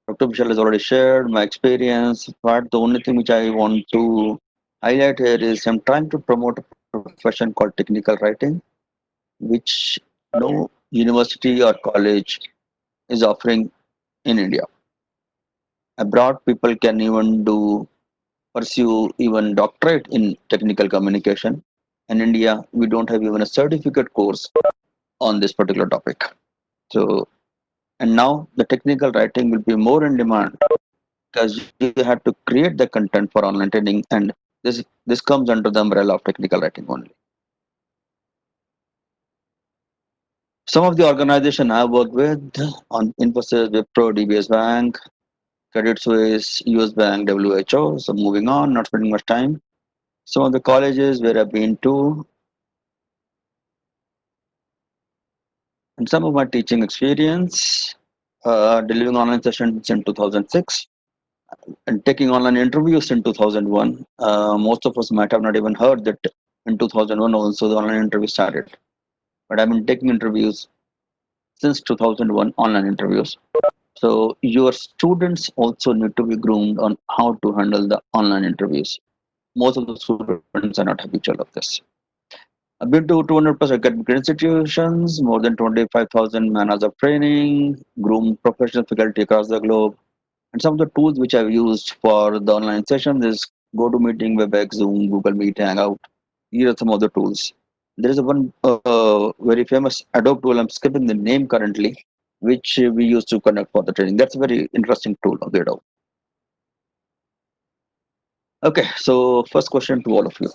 Dr. Vishal has already shared my experience, but the only thing which I want to highlight here is I'm trying to promote a profession called technical writing, which no university or college is offering in India. Abroad, people can even pursue even doctorate in technical communication. In India, we don't have even a certificate course on this particular topic. So, and now the technical writing will be more in demand because you have to create the content for online training, and this comes under the umbrella of technical writing only. Some of the organization I work with on Infosys, Wipro, DBS Bank, Credit Suisse, US Bank, WHO. So moving on, not spending much time. Some of the colleges where I've been to, and some of my teaching experience, delivering online sessions in 2006 and taking online interviews in 2001. Most of us might have not even heard that in 2001 also the online interview started. But I've been taking interviews since 2001, online interviews. So your students also need to be groomed on how to handle the online interviews. Most of the students are not habitual of this. I've been to 200 plus academic institutions, more than 25,000 man hours of training, groomed professional faculty across the globe. And some of the tools which I've used for the online sessions is GoToMeeting, WebEx, Zoom, Google Meet, Hangout. These are some of the tools. There is a one very famous Adobe tool, I'm skipping the name currently, which we use to conduct for the training. That's a very interesting tool of the Adobe. Okay, so first question to all of you.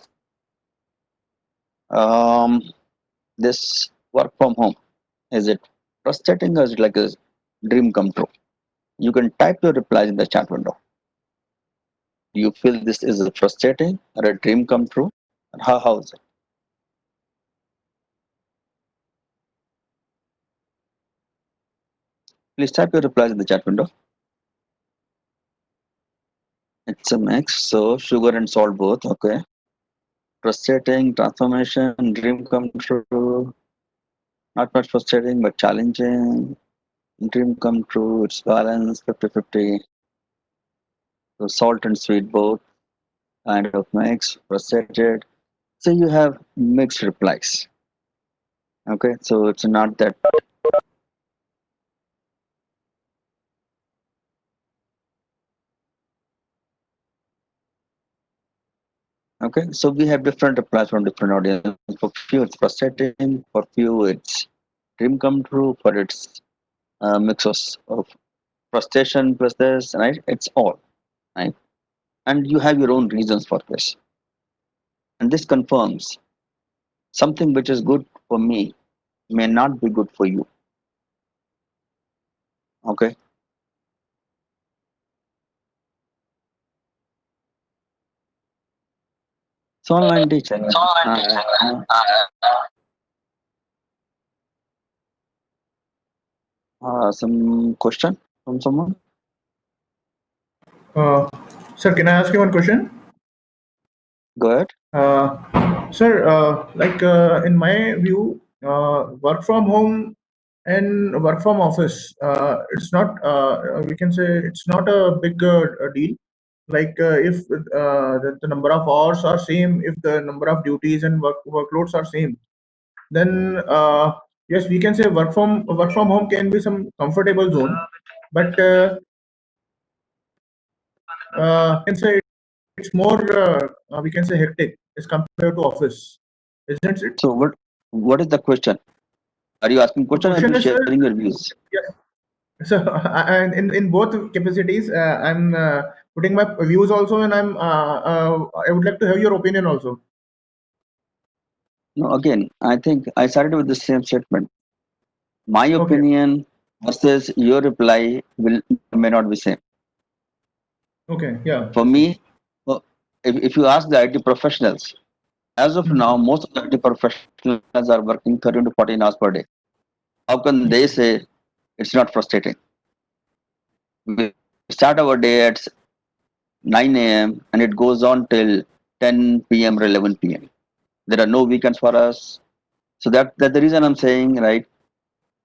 Um, this work from home, is it frustrating or is it like a dream come true? You can type your replies in the chat window. Do you feel this is a frustrating or a dream come true? And how is it? Please type your replies in the chat window. It's a mix, so sugar and salt both, okay. Frustrating, transformation, dream come true, not much frustrating but challenging, dream come true, it's balanced 50-50. So salt and sweet both, kind of mix, frustrated. So you have mixed replies. Okay, so it's not that. Okay, so we have different replies from different audience. For few, it's frustrating. For few, it's dream come true. For it's mix of frustration plus this, right? It's all right, and you have your own reasons for this, and this confirms something which is good for me may not be good for you. Okay, so online teaching. Some question from someone. Uh, Sir, can I ask you one question? Go ahead. Sir, in my view, work from home and work from office, it's not, we can say it's not a big deal. Like if the number of hours are same, if the number of duties and workloads are same, then yes, we can say work from home can be some comfortable zone, but can say it's more we can say hectic as compared to office, isn't it? So what is the question? Are you asking The question or are question you is, sir, sharing your views? yes. So in both capacities, I'm putting my views also, and I would like to have your opinion also. No, again, I think I started with the same statement. My Okay. opinion versus your reply will may not be same. Okay. Yeah. For me, if you ask the IT professionals, as of now, Mhm. most of the IT professionals are working 13 to 14 hours per day. How can they say it's not frustrating? We start our day at 9 a.m. and it goes on till 10 p.m. or 11 p.m. There are no weekends for us. So that's the reason I'm saying, right?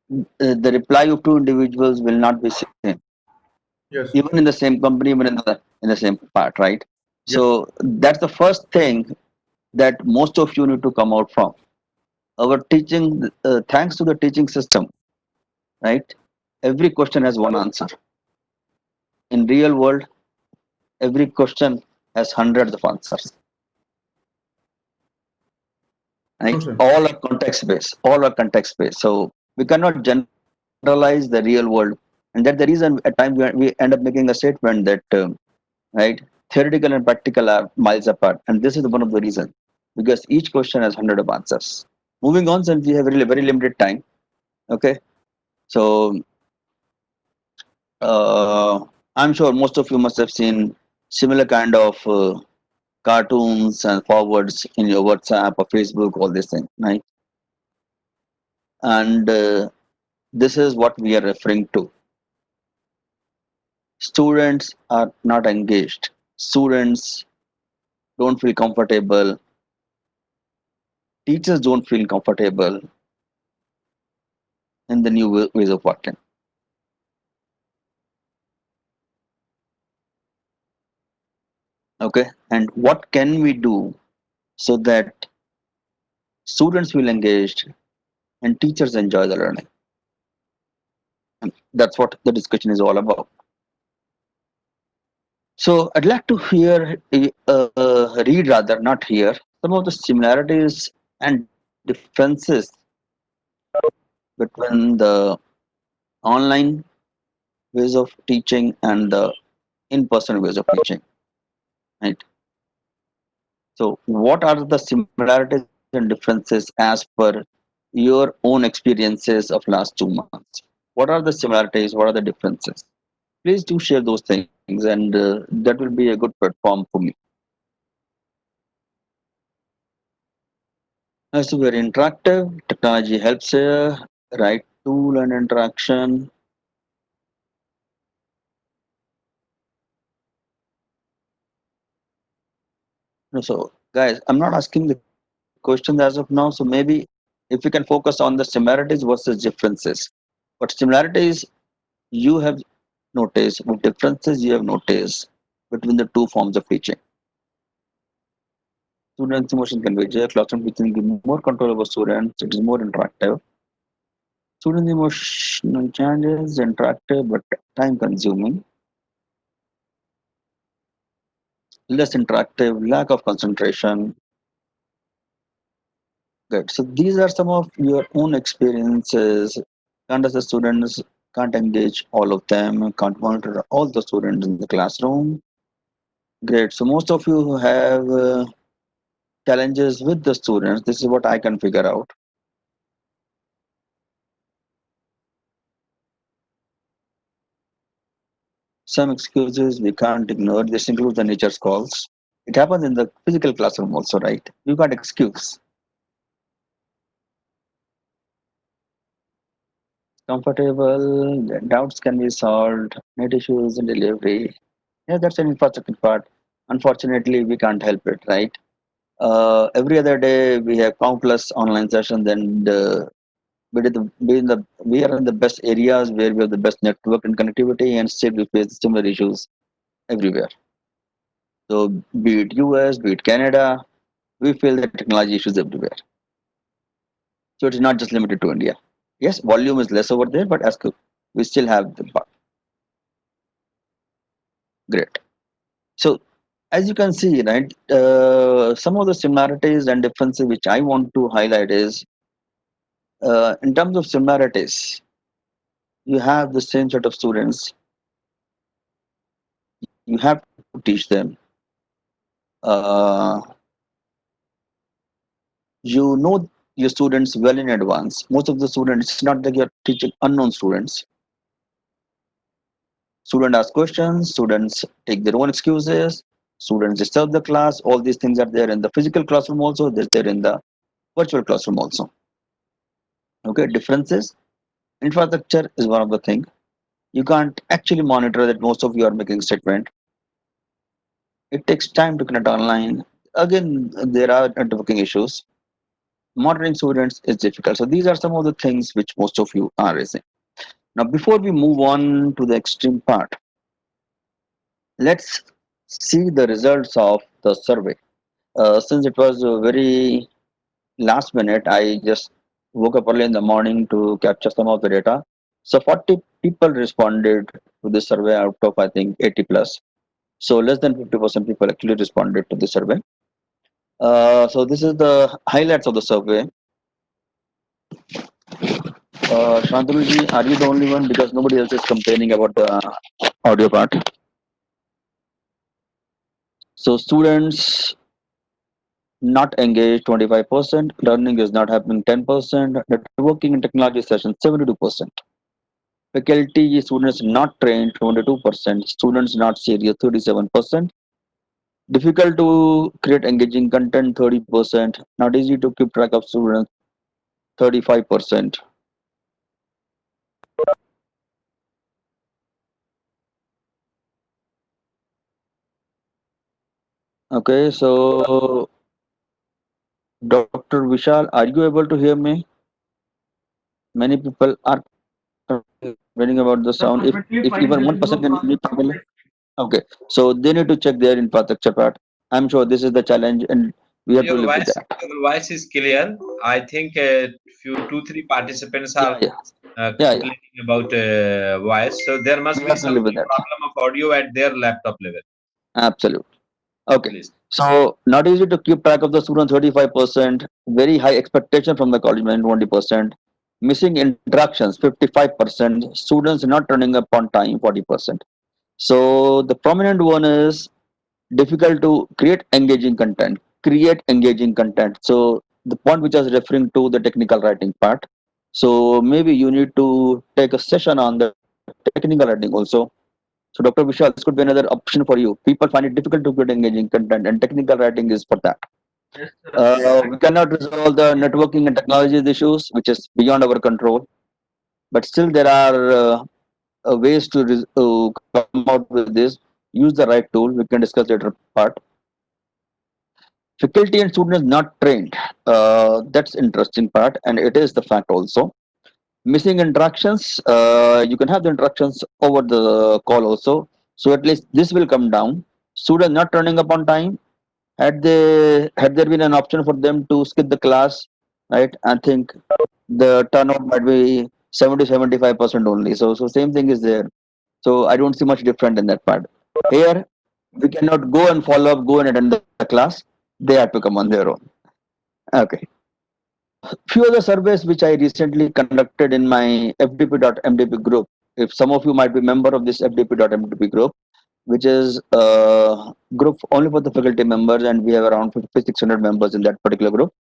The reply of two individuals will not be same. Yes. even in the same company, even in the same part, right? Yes. So that's the first thing that most of you need to come out from. Our teaching, thanks to the teaching system, right? Every question has one answer. In real world, every question has hundreds of answers, True, right? sir. All are context based. So we cannot generalize the real world, and that's the reason at times we end up making a statement that right, theoretical and practical are miles apart, and this is one of the reasons, because each question has hundred of answers. Moving on, since we have really very limited time, okay, so uh, I'm sure most of you must have seen similar kind of cartoons and forwards in your WhatsApp or Facebook, all these things, right? And this is what we are referring to. Students are not engaged. Students don't feel comfortable. Teachers don't feel comfortable in the new ways of working. Okay, and what can we do so that students feel engaged and teachers enjoy the learning? And that's what the discussion is all about. So I'd like to read rather, not hear, some of the similarities and differences between the online ways of teaching and the in-person ways of teaching. Right. So, what are the similarities and differences as per your own experiences of last 2 months? What are the similarities? What are the differences? Please do share those things, and that will be a good platform for me. So, we're interactive. Technology helps here. Right tool and interaction. So, guys, I'm not asking the questions as of now. So, maybe if we can focus on the similarities versus differences. What similarities you have noticed, what differences you have noticed between the two forms of teaching? Students' emotion converge, classroom teaching give more control over students, it is more interactive. Students' emotional challenges, interactive but time consuming, less interactive, lack of concentration. Good. So these are some of your own experiences. Can't as the students can't engage all of them, can't monitor all the students in the classroom. Great. So most of you have challenges with the students. This is what I can figure out. Some excuses we can't ignore. This includes the nature's calls. It happens in the physical classroom also, right? You got excuse. Comfortable, doubts can be solved, net issues in delivery. Yeah, that's an infrastructure part. Unfortunately, we can't help it, right? Every other day we have countless online sessions, and we are in the best areas where we have the best network and connectivity, and still we face similar issues everywhere. So, be it US, be it Canada, we feel the technology issues everywhere. So, it is not just limited to India. Yes, volume is less over there, but we still have the great. So, as you can see, right, some of the similarities and differences which I want to highlight is in terms of similarities, you have the same set of students, you have to teach them. Uh, you know your students well in advance. Most of the students, it's not that you're teaching unknown students. Students ask questions, students take their own excuses, students disturb the class. All these things are there in the physical classroom also, they're there in the virtual classroom also. Okay, differences. Infrastructure is one of the things. You can't actually monitor that most of you are making statement. It takes time to connect online. Again, there are networking issues. Monitoring students is difficult. So these are some of the things which most of you are raising. Now, before we move on to the extreme part, Let's see the results of the survey. Since it was very last minute, I just woke up early in the morning to capture some of the data. So 40 people responded to this survey out of, I think, 80 plus. So less than 50% people actually responded to the survey. So this is the highlights of the survey. Shantanu are you the only one? Because nobody else is complaining about the audio part. So students not engaged 25%, learning is not happening 10%, networking and technology sessions 72%. Faculty students not trained 22%, students not serious 37%. Difficult to create engaging content 30%, not easy to keep track of students 35%. Okay, so Dr. Vishal, are you able to hear me? Many people are complaining about the sound. If even one person can hear me properly, okay. So they need to check their infrastructure part. I'm sure this is the challenge, and we have to Your live with voice, that. your voice is clear. I think few two three participants Yeah, are yeah, yeah, yeah. complaining about voice. So there We must be have to live some with that. problem of audio at their laptop level. Absolutely. Okay. Please. So not easy to keep track of the student 35%, very high expectation from the college man 20%, missing interactions 55%, students not turning up on time 40%. So the prominent one is difficult to create engaging content. Create engaging content. So the point which I was referring to the technical writing part. So maybe you need to take a session on the technical writing also. So, Dr. Vishal, this could be another option for you. People find it difficult to create engaging content, and technical writing is for that. We cannot resolve the networking and technology issues, which is beyond our control. But still, there are ways to come out with this. Use the right tool. We can discuss later part. Faculty and students not trained. That's interesting part, and it is the fact also. Missing interactions. You can have the interactions over the call also. So at least this will come down. Students not turning up on time. Had there been an option for them to skip the class, right? I think the turnout might be 70-75% only. So same thing is there. So I don't see much different in that part. Here we cannot go and follow up, go and attend the class. They have to come on their own. Okay. Few other surveys which I recently conducted in my FDP.MDP group. If some of you might be member of this FDP.MDP group, which is a group only for the faculty members, and we have around 5,600 members in that particular group.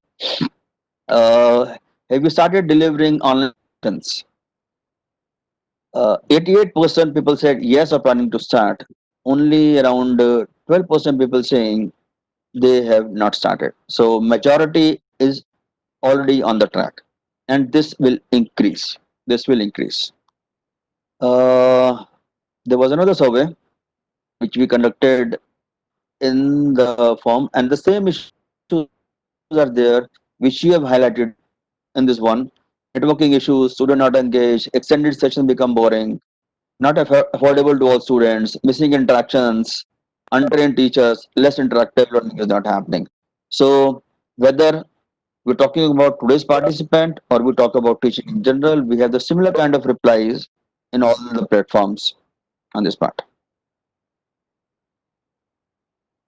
Have you started delivering online lessons? 88% people said yes or planning to start. Only around 12% people saying they have not started. So majority is already on the track, and this will increase. This will increase. Uh, there was another survey which we conducted in the form, and the same issues are there which you have highlighted in this one. Networking issues, student not engaged, extended sessions become boring, not affordable to all students, missing interactions, untrained teachers, less interactive learning is not happening. So whether we're talking about today's participant or we talk about teaching in general, we have the similar kind of replies in all the platforms on this part.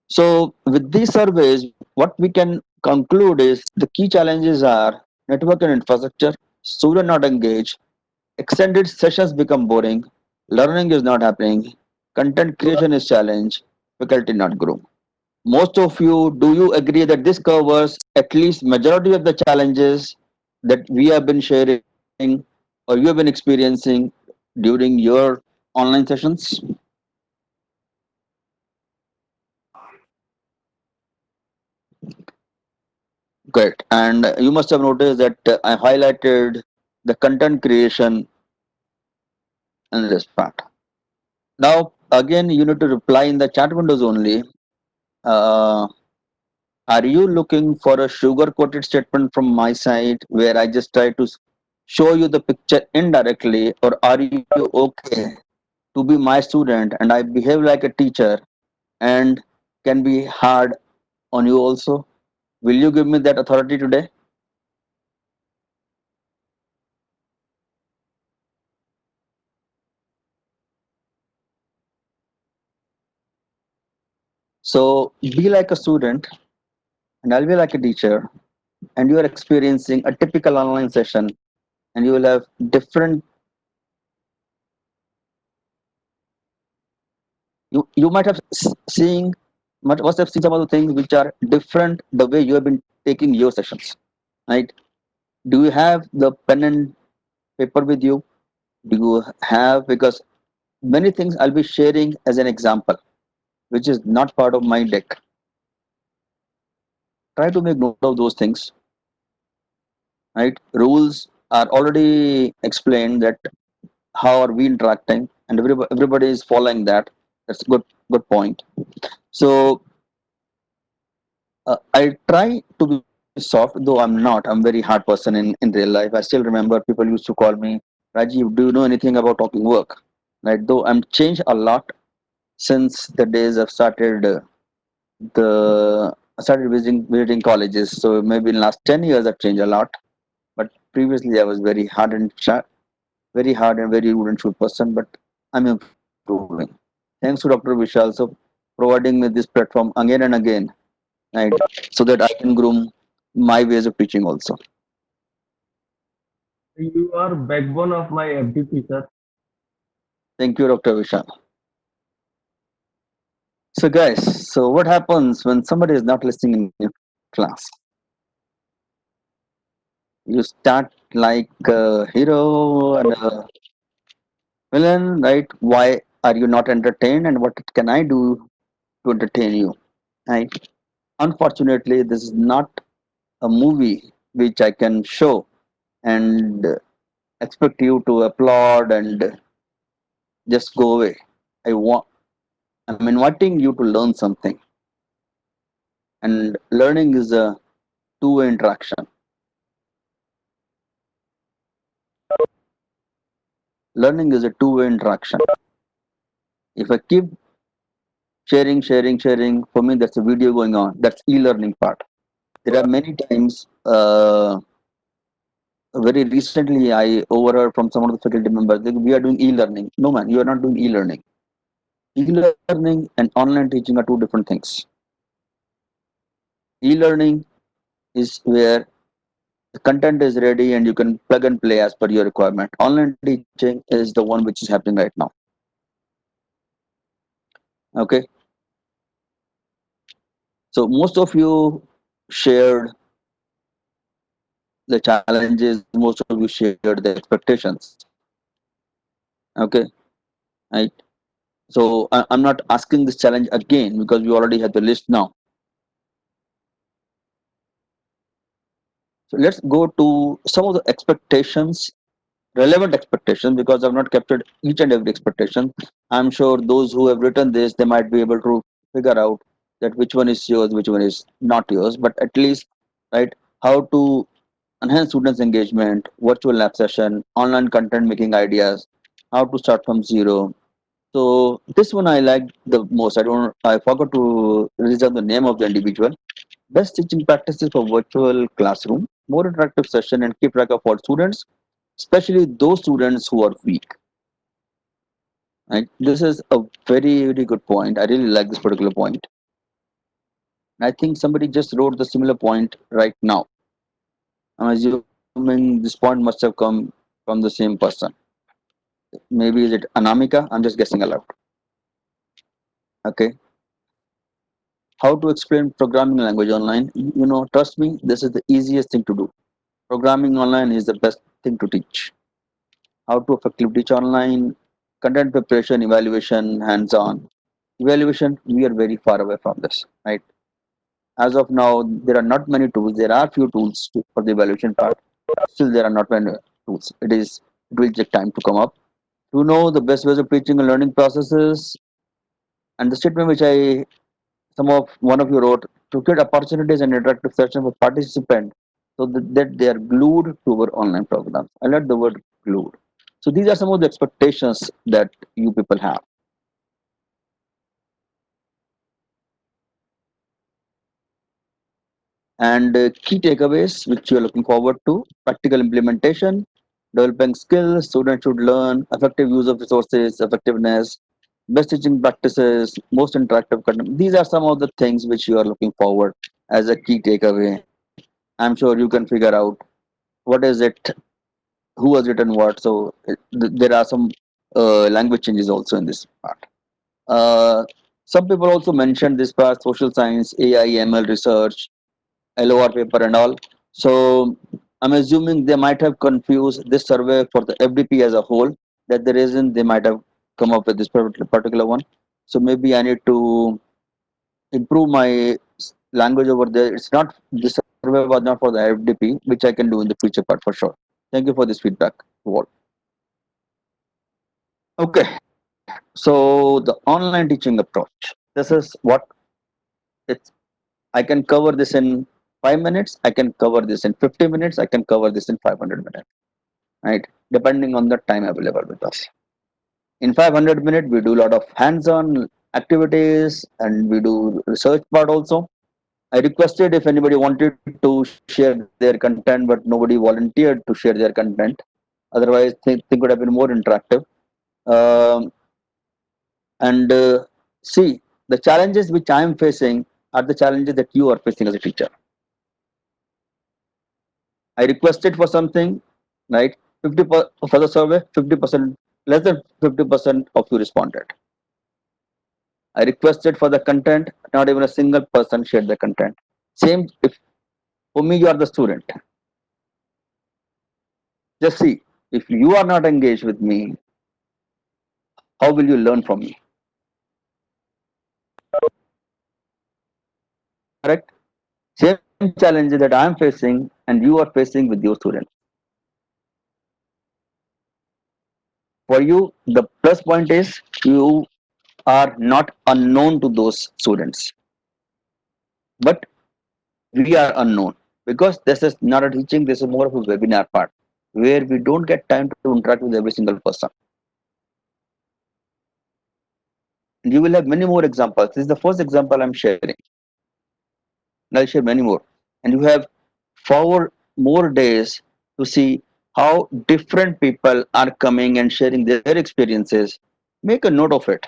So with these surveys, what we can conclude is the key challenges are network and infrastructure, student not engaged, extended sessions become boring, learning is not happening, content creation is challenge, faculty not grow. Most of you, do you agree that this covers at least majority of the challenges that we have been sharing or you have been experiencing during your online sessions? Great. And you must have noticed that I highlighted the content creation in this part. Now, again, you need to reply in the chat windows only. Uh, are you looking for a sugar coated statement from my side where I just try to show you the picture indirectly, or are you okay to to be my student and I behave like a teacher and can be hard on you also? Will you give me that authority today? So be like a student and I'll be like a teacher, and you are experiencing a typical online session, and you will have different, you might have seeing must have seen some of the things which are different the way you have been taking your sessions, right? Do you have the pen and paper with you? Do you have, because many things I'll be sharing as an example which is not part of my deck. Try to make note of those things, right? Rules are already explained, that how are we interacting, and everybody is following that. That's a good point. So I try to be soft, though I'm not. I'm very hard person in real life. I still remember people used to call me, Rajiv, do you know anything about talking work? Right? Though I'm changed a lot since the days I've started I started visiting colleges. So maybe in last 10 years I've changed a lot. But previously I was very hard and very rude and shrewd person. But I'm improving. Thanks to Dr. Vishal for providing me this platform again and again, right? So that I can groom my ways of teaching also. You are backbone of my FDP, sir. Thank you, Dr. Vishal. So, guys, so what happens when somebody is not listening in your class? You start like a hero and a villain, right? Why are you not entertained, and what can I do to entertain you? Right? Unfortunately, this is not a movie which I can show and expect you to applaud and just go away. I want. I'm inviting you to learn something, and learning is a two-way interaction. Learning is a two-way interaction. If I keep sharing, for me that's a video going on. That's e-learning part. There are many times. Very recently, I overheard from some of the faculty members that we are doing e-learning. No, man, you are not doing e-learning. E-learning and online teaching are two different things. E-learning is where the content is ready and you can plug and play as per your requirement. Online teaching is the one which is happening right now. Okay, so most of you shared the challenges, most of you shared the expectations. Okay, right. So I'm not asking this challenge again because we already have the list now. So let's go to some of the expectations, relevant expectations, because I've not captured each and every expectation. I'm sure those who have written this, they might be able to figure out that which one is yours, which one is not yours. But at least, right, how to enhance students' engagement, virtual lab session, online content making ideas, how to start from zero. So this one I like the most. I forgot to reserve the name of the individual. Best teaching practices for virtual classroom, more interactive session, and keep track of all students, especially those students who are weak. Right? This is a very good point. I really like this particular point. I think somebody just wrote the similar point right now. I'm assuming this point must have come from the same person. Maybe is it Anamika? I'm just guessing aloud. Okay. How to explain programming language online? You know, trust me, this is the easiest thing to do. Programming online is the best thing to teach. How to effectively teach online, content preparation, evaluation, hands-on. Evaluation, we are very far away from this, right? As of now, there are not many tools. There are few tools for the evaluation part. Still, there are not many tools. It will take time to come up. To know the best ways of teaching and learning processes, and the statement which one of you wrote, to create opportunities and interactive sessions for participants so that they are glued to our online programs. I like the word glued. So these are some of the expectations that you people have. And key takeaways which you are looking forward to: practical implementation, developing skills, students should learn, effective use of resources, effectiveness, best teaching practices, most interactive content. These are some of the things which you are looking forward as a key takeaway. I'm sure you can figure out what is it, who has written what. So there are some language changes also in this part. Uh, some people also mentioned this part: social science, AI, ML research, LOR paper, and all. So I'm assuming they might have confused this survey for the FDP as a whole. That the reason they might have come up with this particular one. So maybe I need to improve my language over there. It's not, this survey was not for the FDP, which I can do in the future part for sure. Thank you for this feedback, Walt. Okay, so the online teaching approach. This is what it's. I can cover this in 5 minutes. I can cover this in 50 minutes. I can cover this in 500 minutes. Right, depending on the time available with us. In 500 minutes, we do a lot of hands-on activities and we do research part also. I requested if anybody wanted to share their content, but nobody volunteered to share their content. Otherwise, thing would have been more interactive. Um, and see, the challenges which I am facing are the challenges that you are facing as a teacher. I requested for something, right? For the survey, 50%, less than 50% of you responded. I requested for the content, not even a single person shared the content. Same if for me you are the student. Just see, if you are not engaged with me, how will you learn from me? Correct? Same challenges that I am facing and you are facing with your students. For you, the plus point is you are not unknown to those students, but we are unknown because this is not a teaching, this is more of a webinar part where we don't get time to interact with every single person. And you will have many more examples. This is the first example I'm sharing. And I'll share many more. And you have 4 more days to see how different people are coming and sharing their experiences. Make a note of it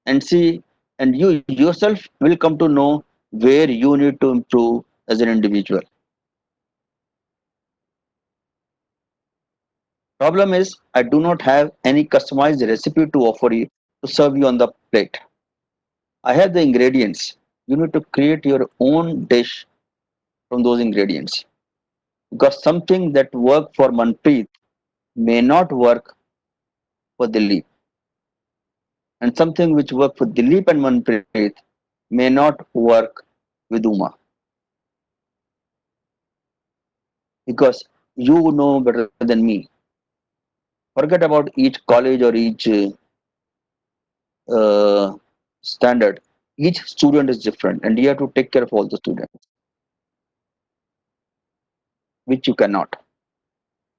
and see, and you yourself will come to know where you need to improve as an individual. Problem is, I do not have any customized recipe to offer you to serve you on the plate. I have the ingredients. You need to create your own dish from those ingredients. Because something that worked for Manpreet may not work for Dilip. And something which worked for Dilip and Manpreet may not work with Uma. Because you know better than me. Forget about each college or each standard. Each student is different and you have to take care of all the students, which you cannot.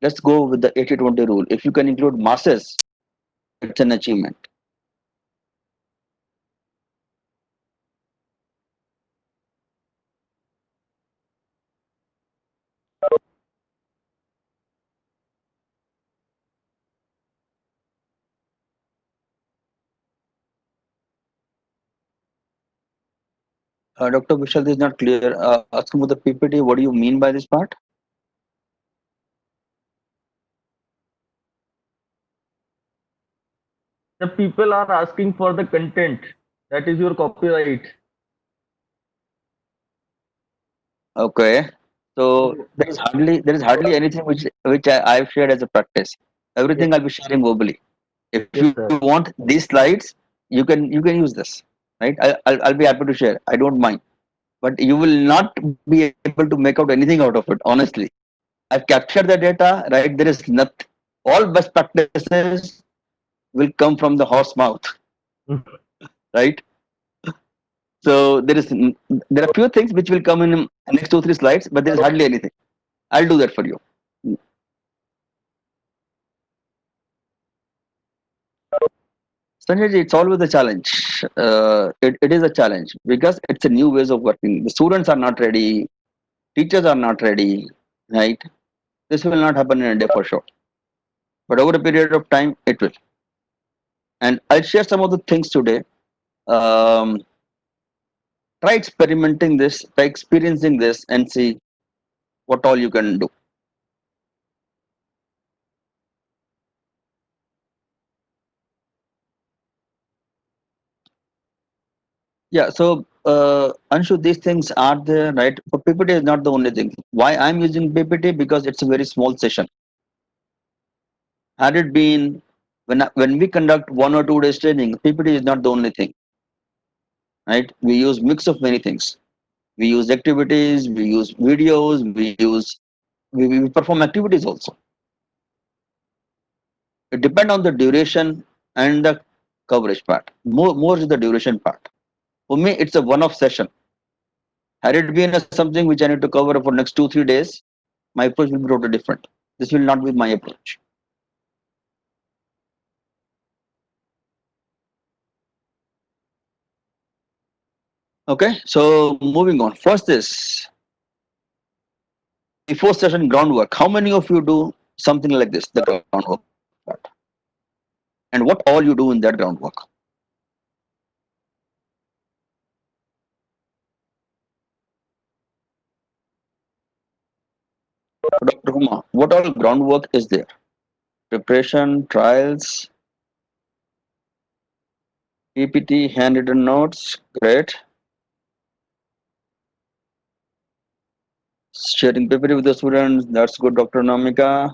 Let's go with the 80-20 rule. If you can include masses, it's an achievement. Dr. Vishal, this is not clear. Asking about the PPT, what do you mean by this part? The people are asking for the content. That is your copyright. Okay. So there is hardly anything which I've shared as a practice. Everything Yes, I'll be sharing verbally. If yes, you sir. want these slides, you can use this, right? I'll be happy to share. I don't mind, but you will not be able to make out anything out of it. Honestly, I've captured the data, right? There is nothing. All best practices will come from the horse mouth, right? So there are few things which will come in next 2 3 slides, but there is hardly anything. I'll do that for you. Sanjay ji, it's always a challenge. It is a challenge because it's a new ways of working. The students are not ready, teachers are not ready, right? This will not happen in a day for sure. But over a period of time, it will. And I'll share some of the things today. Um, Try experimenting this, try experiencing this, and see what all you can do. Yeah, so Anshu, these things are there, right? But PPT is not the only thing. Why I'm using PPT? Because it's a very small session. Had it been when we conduct 1 or 2 days training, PPT is not the only thing, right? We use mix of many things. We use activities, we use videos, we perform activities also. It depends on the duration and the coverage part. More is the duration part. For me, it's a one-off session. Had it been something which I need to cover for next 2 3 days, my approach will be totally different. This will not be my approach. Okay, so moving on. First is before session groundwork. How many of you do something like this, the groundwork part? And what all you do in that groundwork? Dr. Huma, what all groundwork is there? Preparation, trials, PPT, handwritten notes, great. Sharing PPT with the students, that's good, Dr. Namika.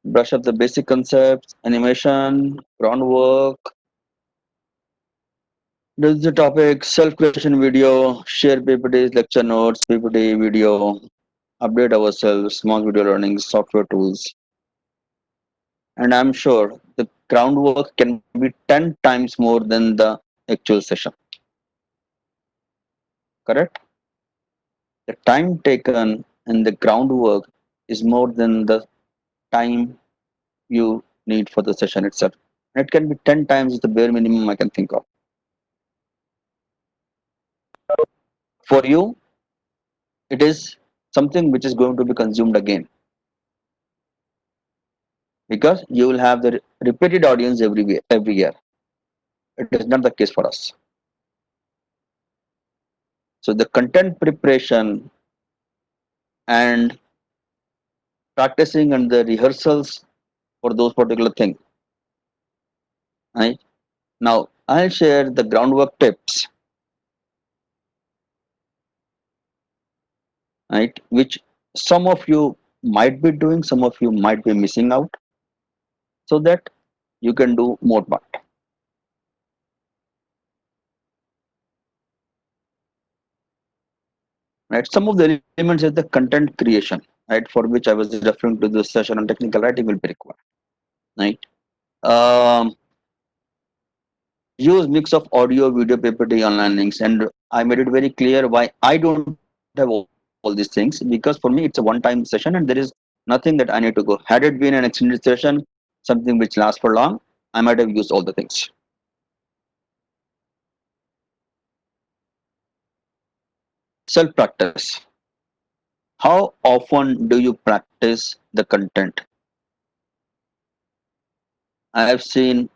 Brush up the basic concepts, animation, groundwork. This is the topic, self-creation video, share PPTs, lecture notes, PPT video, update ourselves, small video learning, software tools. And I'm sure the groundwork can be 10 times more than the actual session. Correct? The time taken in the groundwork is more than the time you need for the session itself. And it can be 10 times the bare minimum I can think of. For you, it is something which is going to be consumed again because you will have the repeated audience every year. It is not the case for us. So the content preparation and practicing and the rehearsals for those particular things. Right? Now I'll share the groundwork tips, right? Which some of you might be doing, some of you might be missing out, so that you can do more part. Right? Some of the elements is the content creation, right? For which I was referring to this session on technical writing will be required. Right? Um, Use mix of audio, video, PPT, online links, and I made it very clear why I don't have all these things, because for me it's a one-time session and there is nothing that I need to go. Had it been an extended session, something which lasts for long, I might have used all the things. Self-practice. How often do you practice the content? I have seen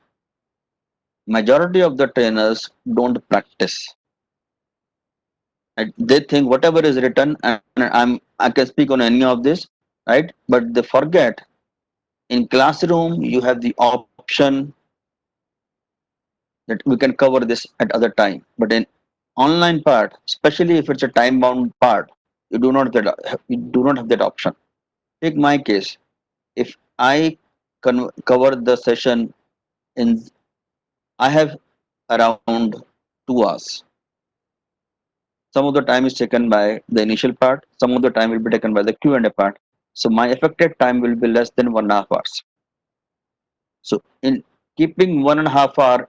majority of the trainers don't practice. Right? They think whatever is written, and I can speak on any of this, right? But they forget in classroom you have the option that we can cover this at other time. But in online part, especially if it's a time bound part, you do not have that option. Take my case. If I cover the session in, I have around 2 hours. Some of the time is taken by the initial part, some of the time will be taken by the Q&A part. So my effective time will be less than 1.5 hours. So in keeping 1.5 hour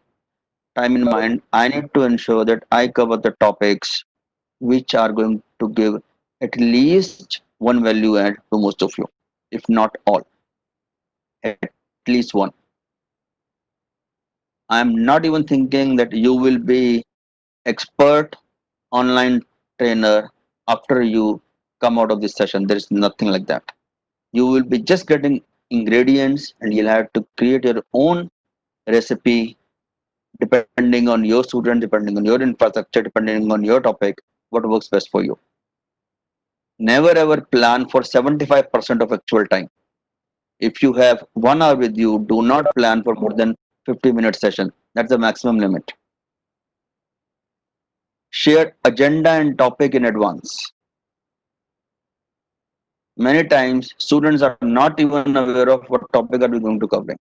time in mind, I need to ensure that I cover the topics which are going to give at least one value add to most of you, if not all, at least one. I'm not even thinking that you will be expert online trainer after you come out of this session. There is nothing like that. You will be just getting ingredients and you'll have to create your own recipe depending on your student, depending on your infrastructure, depending on your topic, what works best for you. Never ever plan for 75% of actual time. If you have 1 hour with you, do not plan for more than 50-minute session. That's the maximum limit. Share agenda and topic in advance. Many times, students are not even aware of what topic are we going to cover.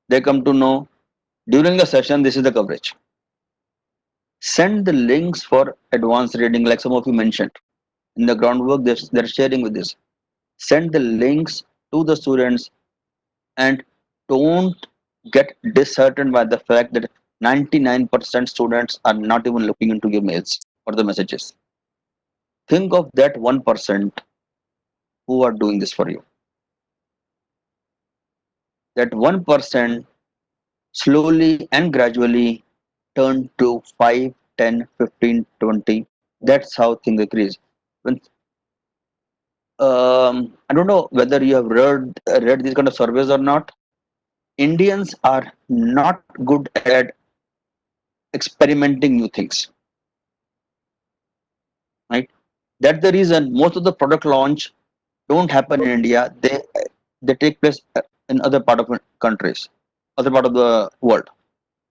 They come to know during the session, this is the coverage. Send the links for advanced reading, like some of you mentioned. In the groundwork, they're sharing with this. Send the links to the students and don't get disheartened by the fact that 99% students are not even looking into your mails or the messages. Think of that 1% who are doing this for you. That 1% slowly and gradually turn to 5, 10, 15, 20. That's how things increase. When I don't know whether you have read these kind of surveys or not. Indians are not good at experimenting new things, right? That's the reason most of the product launch don't happen in India. They take place in other part of countries, other part of the world.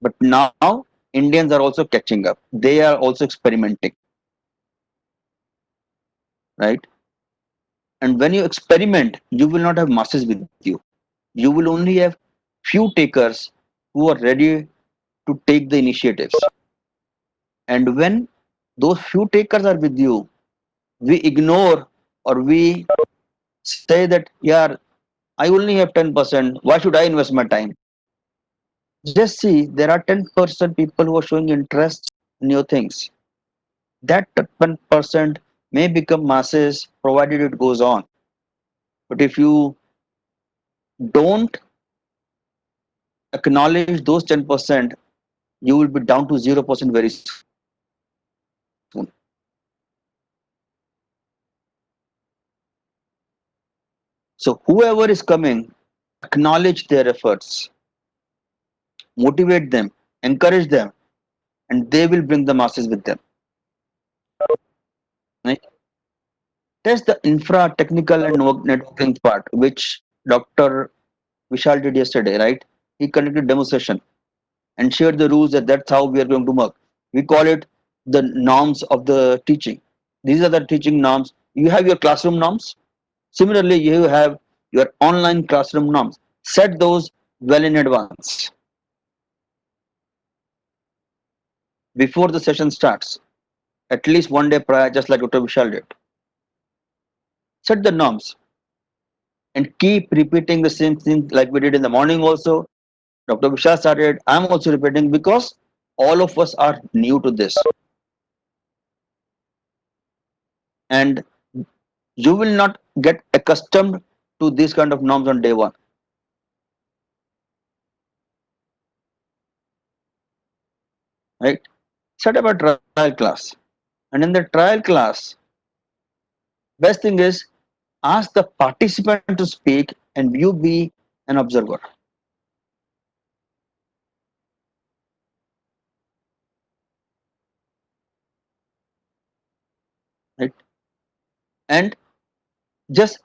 But now Indians are also catching up. They are also experimenting, right? And when you experiment, you will not have masses with you. You will only have few takers who are ready to take the initiatives. And when those few takers are with you, we ignore or we say that, yeah, I only have 10%. Why should I invest my time? Just see, there are 10% people who are showing interest in your things. That 10% may become masses provided it goes on. But if you don't acknowledge those 10%, you will be down to 0% very soon. So whoever is coming, acknowledge their efforts, motivate them, encourage them, and they will bring the masses with them. Right? Test the infra, technical, and networking part, which Dr. Vishal did yesterday, right? He conducted demo session and shared the rules that that's how we are going to work. We call it the norms of the teaching. These are the teaching norms. You have your classroom norms. Similarly, you have your online classroom norms. Set those well in advance. Before the session starts, at least 1 day prior, just like Dr. Vishal did. Set the norms and keep repeating the same thing like we did in the morning also. Dr. Vishal started, I'm also repeating because all of us are new to this. And you will not get accustomed to these kind of norms on day one. Right? Set up a trial class. And in the trial class, best thing is ask the participant to speak and you be an observer. Right? And just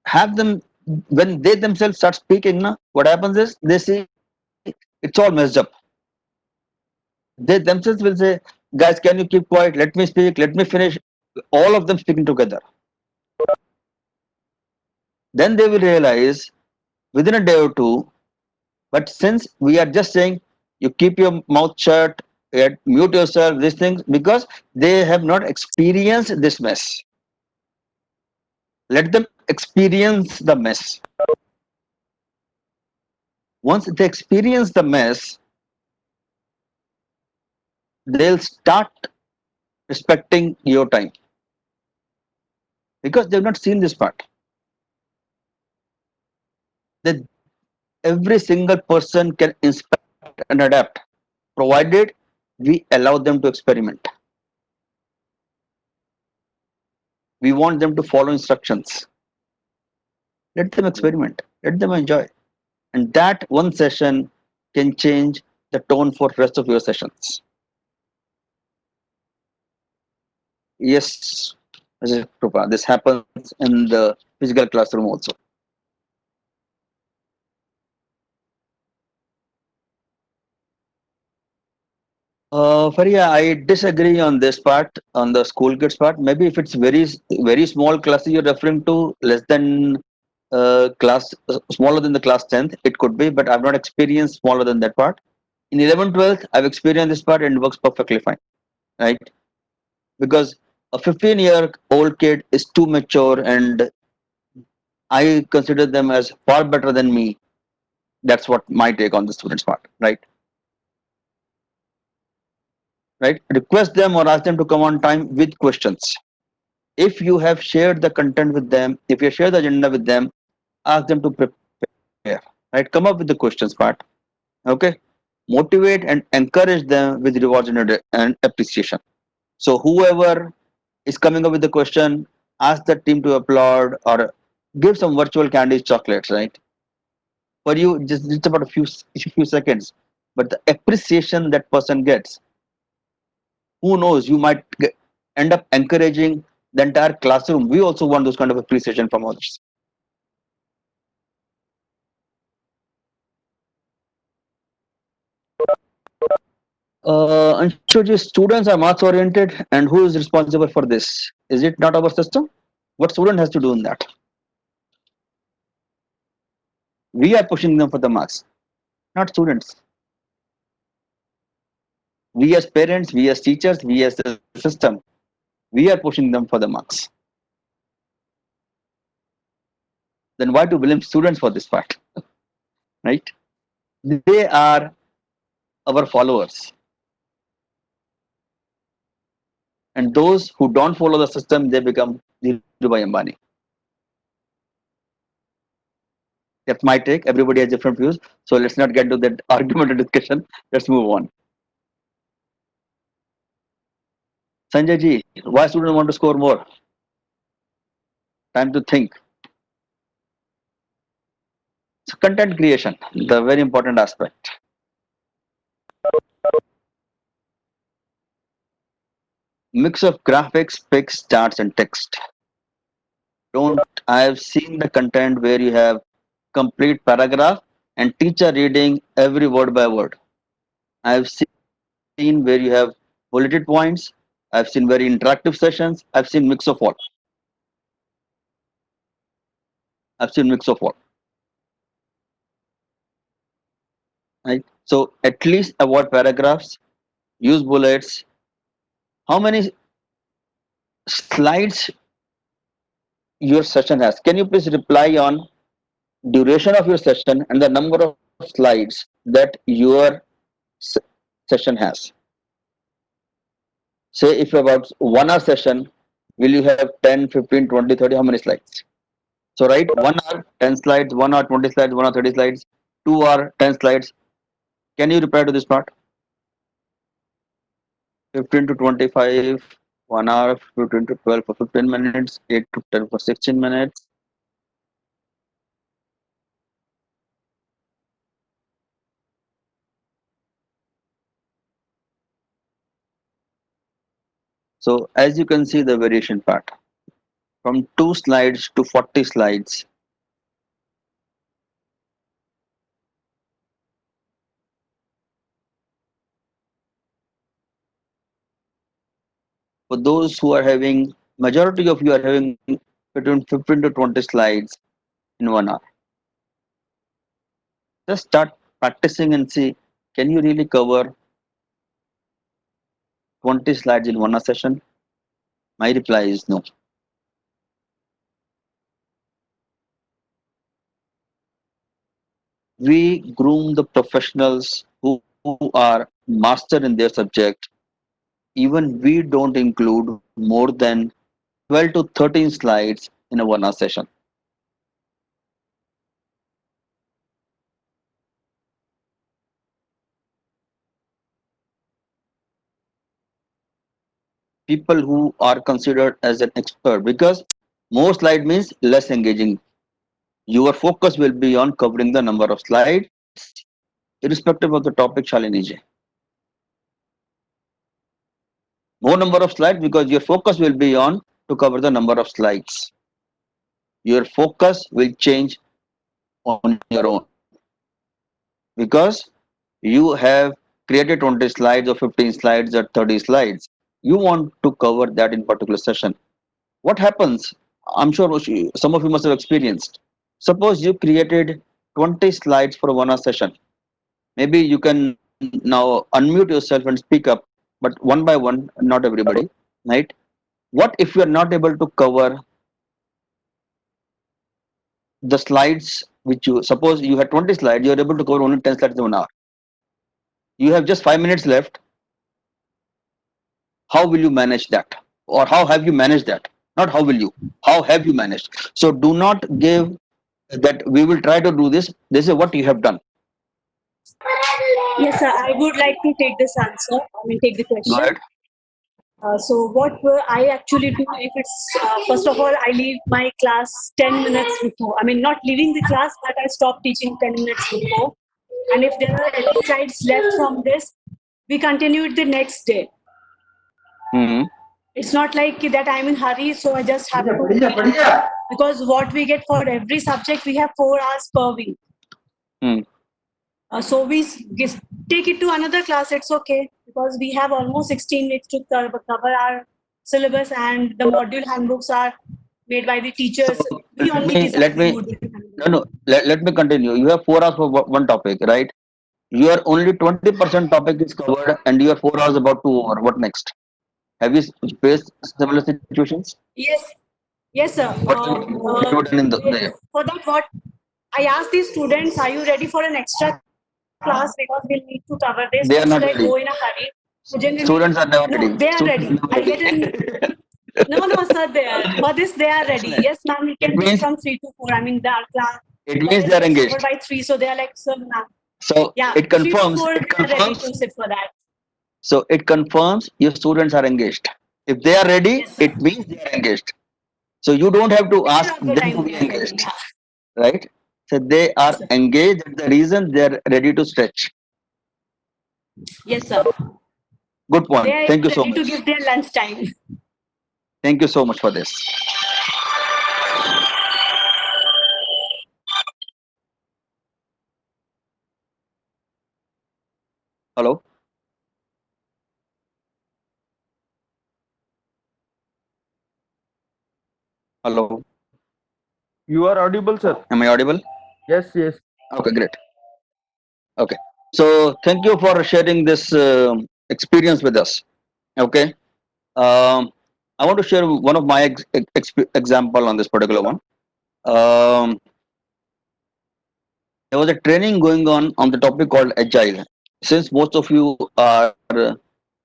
have them when they themselves start speaking, na, what happens is they see it's all messed up. They themselves will say, guys, can you keep quiet? Let me speak, let me finish. All of them speaking together. Then they will realize within a day or two, but since we are just saying you keep your mouth shut, mute yourself, these things, because they have not experienced this mess. Let them experience the mess. Once they experience the mess, they'll start respecting your time because they've not seen this part. They, every single person can inspect and adapt, provided we allow them to experiment. We want them to follow instructions. Let them experiment. Let them enjoy. And that one session can change the tone for rest of your sessions. Yes, Mr. Krupa, this happens in the physical classroom also. Faria, I disagree on this part, on the school kids part. Maybe if it's very small classes you're referring to, less than smaller than the class 10th, it could be, but I've not experienced smaller than that part. In 11th, 12th, I've experienced this part and it works perfectly fine, right? Because a 15-year-old kid is too mature and I consider them as far better than me. That's what my take on the students part, right? Right? Request them or ask them to come on time with questions. If you have shared the content with them, if you share the agenda with them, ask them to prepare, right? Come up with the questions part, okay? Motivate and encourage them with rewards and appreciation. So whoever is coming up with the question, ask the team to applaud or give some virtual candies, chocolates, right? For you, just about a few seconds, but the appreciation that person gets, who knows, you might end up encouraging the entire classroom. We also want those kind of appreciation from others. Anshuji, students are maths oriented, and who is responsible for this? Is it not our system? What student has to do in that? We are pushing them for the marks, not students. We as parents, we as teachers, we as the system, we are pushing them for the marks. Then why to blame students for this part? Right? They are our followers. And those who don't follow the system, they become Dhirubhai Ambani. That's my take. Everybody has different views. So let's not get to that argument or discussion. Let's move on. Sanjay ji, why students want to score more? Time to think. So content creation, the very important aspect. Mix of graphics, pics, charts, and text. I have seen the content where you have complete paragraph and teacher reading every word by word. I have seen where you have bulleted points. I've seen very interactive sessions. I've seen mix of all. I've seen mix of all. Right? So at least avoid paragraphs, use bullets. How many slides your session has? Can you please reply on duration of your session and the number of slides that your session has? Say if about 1 hour session, will you have 10, 15, 20, 30, how many slides? So write 1 hour, 10 slides, 1 hour, 20 slides, 1 hour, 30 slides, 2 hour, 10 slides. Can you reply to this part? 15 to 25, 1 hour, 15 to 12 for 15 minutes, 8 to 10 for 16 minutes. So as you can see the variation part, from 2 slides to 40 slides. For those who are having, majority of you are having between 15 to 20 slides in 1 hour. Just start practicing and see, can you really cover 20 slides in 1 hour session? My reply is no. We groom the professionals who are master in their subject. Even we don't include more than 12 to 13 slides in a 1 hour session. people who are considered as an expert, because more slide means less engaging. Your focus will be on covering the number of slides, irrespective of the topic, Shalini ji. More number of slides because your focus will be on to cover the number of slides. Your focus will change on your own because you have created 20 slides or 15 slides or 30 slides. You want to cover that in particular session. What happens? I'm sure some of you must have experienced. Suppose you created 20 slides for a 1 hour session. Maybe you can now unmute yourself and speak up, but one by one, not everybody, right? What if you are not able to cover the slides which you suppose you had 20 slides, you are able to cover only 10 slides in 1 hour. You have just 5 minutes left. How will you manage that? Or how have you managed that? Not how will you, how have you managed? So do not give that we will try to do this. This is what you have done. Yes, sir. I would like to take this answer. Take the Go question. ahead. So what I actually do if it's first of all I leave my class 10 minutes before. Not leaving the class, but I stop teaching 10 minutes before. And if there are any slides left from this, we continue it the next day. Mhm. It's not like that I'm in hurry, so I just have to. Because what we get for every subject, we have 4 hours per week. Hmm. So we take it to another class, it's okay, because we have almost 16 weeks to cover our syllabus, and the module handbooks are made by the teachers. So We let only me design let the me module handbook. let me continue. You have 4 hours for one topic, right? Your only 20% topic is covered, and your 4 hours about to over. What next? Have you faced similar situations? Yes, yes, sir. What have you done in the For that, what I ask these students, are you ready for an extra class, because we'll need to cover this, They or are not should I ready. go in a hurry? So generally, Students are never no, ready. they are Students are ready. never I get ready. an no, sir, they are. For this, they are ready. Yes, ma'am, we It can take means from 3 to 4. The class it means they are gets over engaged. by 3, so they are like, sir, ma'am. So Yeah, it 3 to confirms 4, it they are ready confirms to sit for that. so it confirms your students are engaged. If they are ready, Yes, sir. it means they are engaged. So you don't have to Major ask of the them to time, be they are ready. engaged, Yeah. right? So they are Yes, sir. engaged. That's the reason they are ready to stretch. Yes, sir. Good They point. are Thank you so ready to much. give their lunch time. Thank you so much for this. Hello. Hello. You are audible, sir. Am I audible? Yes, yes. Okay, great. Okay. So thank you for sharing this experience with us. Okay. I want to share one of my example on this particular one. Um, there was a training going on the topic called agile. Since most of you are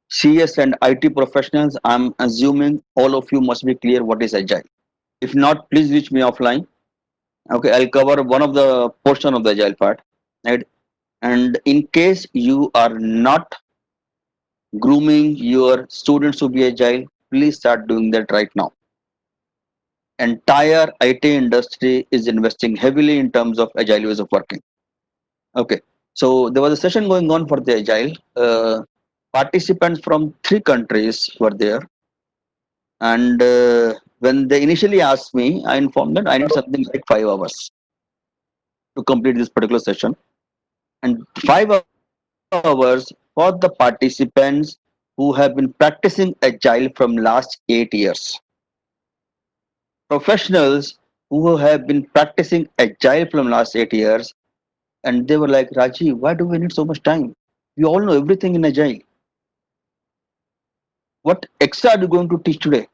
CS and IT professionals, I'm assuming all of you must be clear what is agile. If not, please reach me offline. Okay, I'll cover one of the portion of the agile part. Right? And in case you are not grooming your students to be agile, please start doing that right now. Entire IT industry is investing heavily in terms of agile ways of working. Okay, so there was a session going on for the agile. Participants from 3 countries were there, and when they initially asked me, I informed them I need something like 5 hours to complete this particular session, and 5 hours for the participants who have been practicing agile from last 8 years. Professionals who have been practicing agile from last 8 years, and they were like, Rajiv, why do we need so much time? We all know everything in agile. What extra are you going to teach today?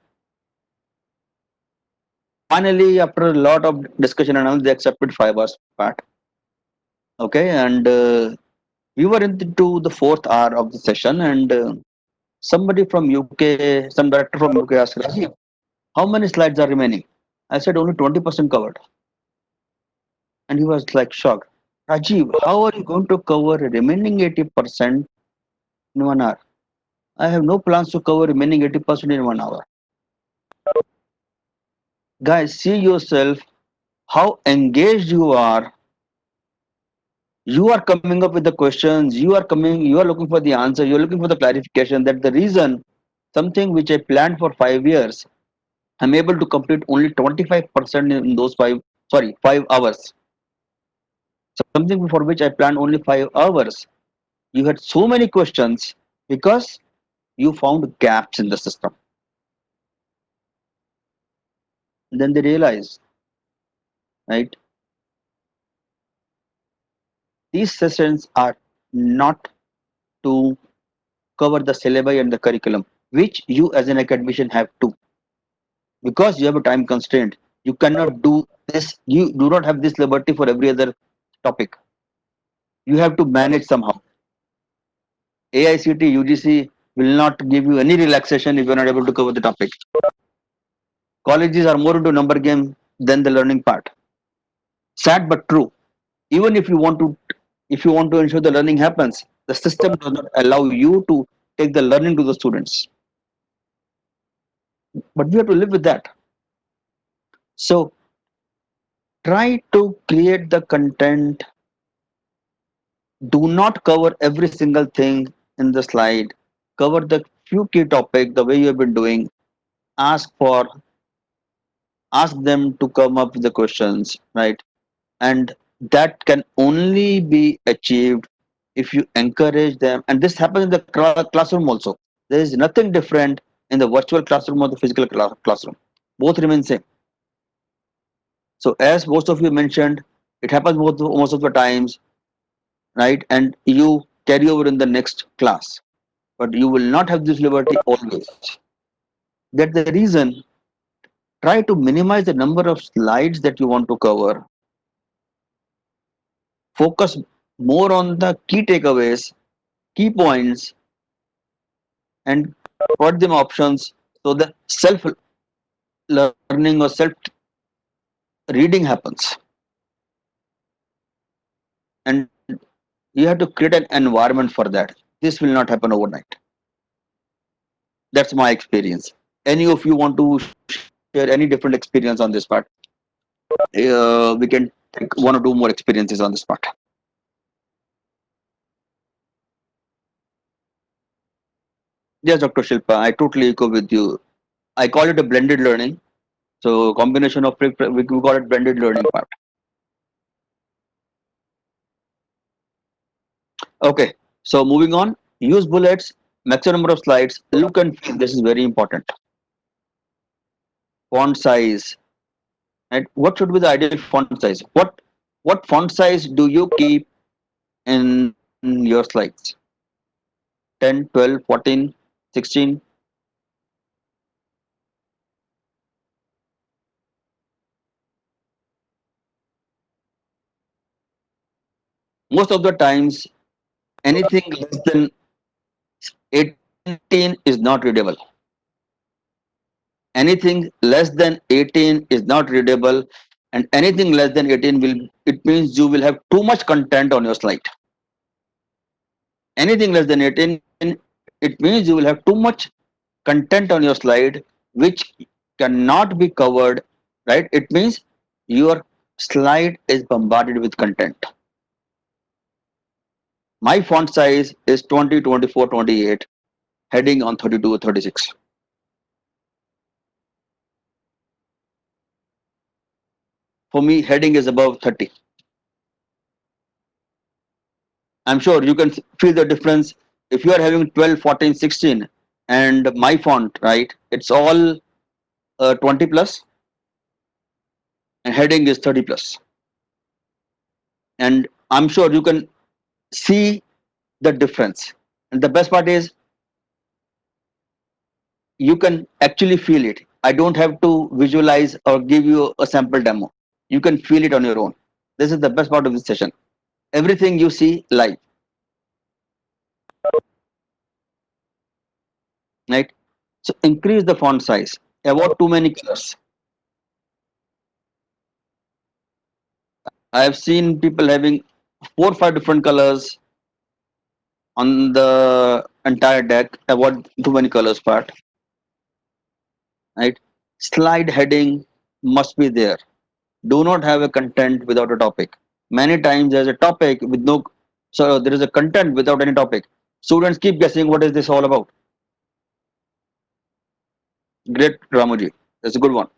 Finally, after a lot of discussion and all, they accepted 5 hours part. Okay, and we were into the 4th hour of the session, and somebody from UK, some director from UK asked, Rajiv, how many slides are remaining? I said only 20% covered. And he was like shocked. Rajiv, how are you going to cover remaining 80% in 1 hour? I have no plans to cover remaining 80% in 1 hour. Guys, see yourself how engaged you are. You are coming up with the questions, you are looking for the answer, you're looking for the clarification. That the reason something which I planned for 5 years, I'm able to complete only 25% in those 5 hours. Something for which I planned only 5 hours. You had so many questions because you found gaps in the system. Then they realize, right? These sessions are not to cover the syllabi and the curriculum, which you as an academician have to. Because you have a time constraint, you cannot do this. You do not have this liberty for every other topic. You have to manage somehow. AICT, UGC will not give you any relaxation if you're not able to cover the topic. Colleges are more into number game than the learning part. Sad but true. Even if you want to ensure the learning happens, the system does not allow you to take the learning to the students. But we have to live with that. So try to create the content. Do not cover every single thing in the slide. Cover the few key topics the way you have been doing. Ask for ask them to come up with the questions, right? And that can only be achieved if you encourage them. And this happens in the classroom also. There is nothing different in the virtual classroom or the physical classroom. Both remain same. So as most of you mentioned, it happens most of the times, right? And you carry over in the next class, but you will not have this liberty always. That's the reason. Try to minimize the number of slides that you want to cover. Focus more on the key takeaways, key points, and provide them options so the self learning or self reading happens. And you have to create an environment for that. This will not happen overnight. That's my experience. Any of you want to share any different experience on this part? We can take 1 or 2 more experiences on this part. Yes, Dr. Shilpa, I totally echo with you. I call it a blended learning. So combination of we call it blended learning part. Okay, so moving on. Use bullets, maximum number of slides. Look and feel. This is very important. Font size. Right? What should be the ideal font size? What font size do you keep in your slides? 10, 12, 14, 16? Most of the times, anything less than 18 is not readable. Anything less than 18 is not readable, and anything less than 18 it means you will have too much content on your slide. Anything less than 18, it means you will have too much content on your slide which cannot be covered, right? It means your slide is bombarded with content. My font size is 20, 24, 28, heading on 32 or 36. For me, heading is above 30. I'm sure you can feel the difference if you are having 12, 14, 16, and my font, right? It's all 20 plus, and heading is 30 plus. And I'm sure you can see the difference. And the best part is you can actually feel it. I don't have to visualize or give you a sample demo. You can feel it on your own. This is the best part of this session. Everything you see live. Right? So increase the font size. Avoid too many colors. I have seen people having 4 or 5 different colors on the entire deck. Avoid too many colors part. Right? Slide heading must be there. Do not have a content without a topic. Many times there's a topic with no, so there is a content without any topic. Students keep guessing what is this all about. Great, Ramuji. That's a good one.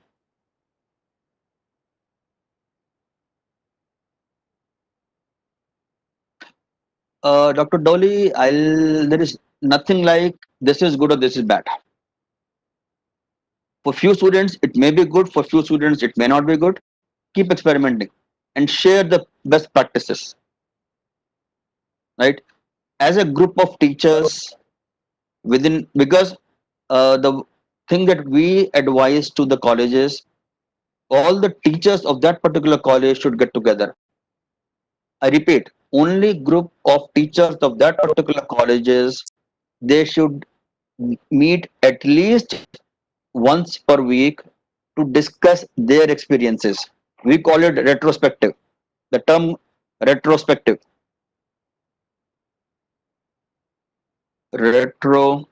Dr. Dolly, there is nothing like this is good or this is bad. For few students, it may be good. For few students, it may not be good. Keep experimenting and share the best practices. Right? As a group of teachers within, because the thing that we advise to the colleges, all the teachers of that particular college should get together. I repeat, only group of teachers of that particular colleges, they should meet at least once per week to discuss their experiences. We call it retrospective. The term retrospective. Retrospective.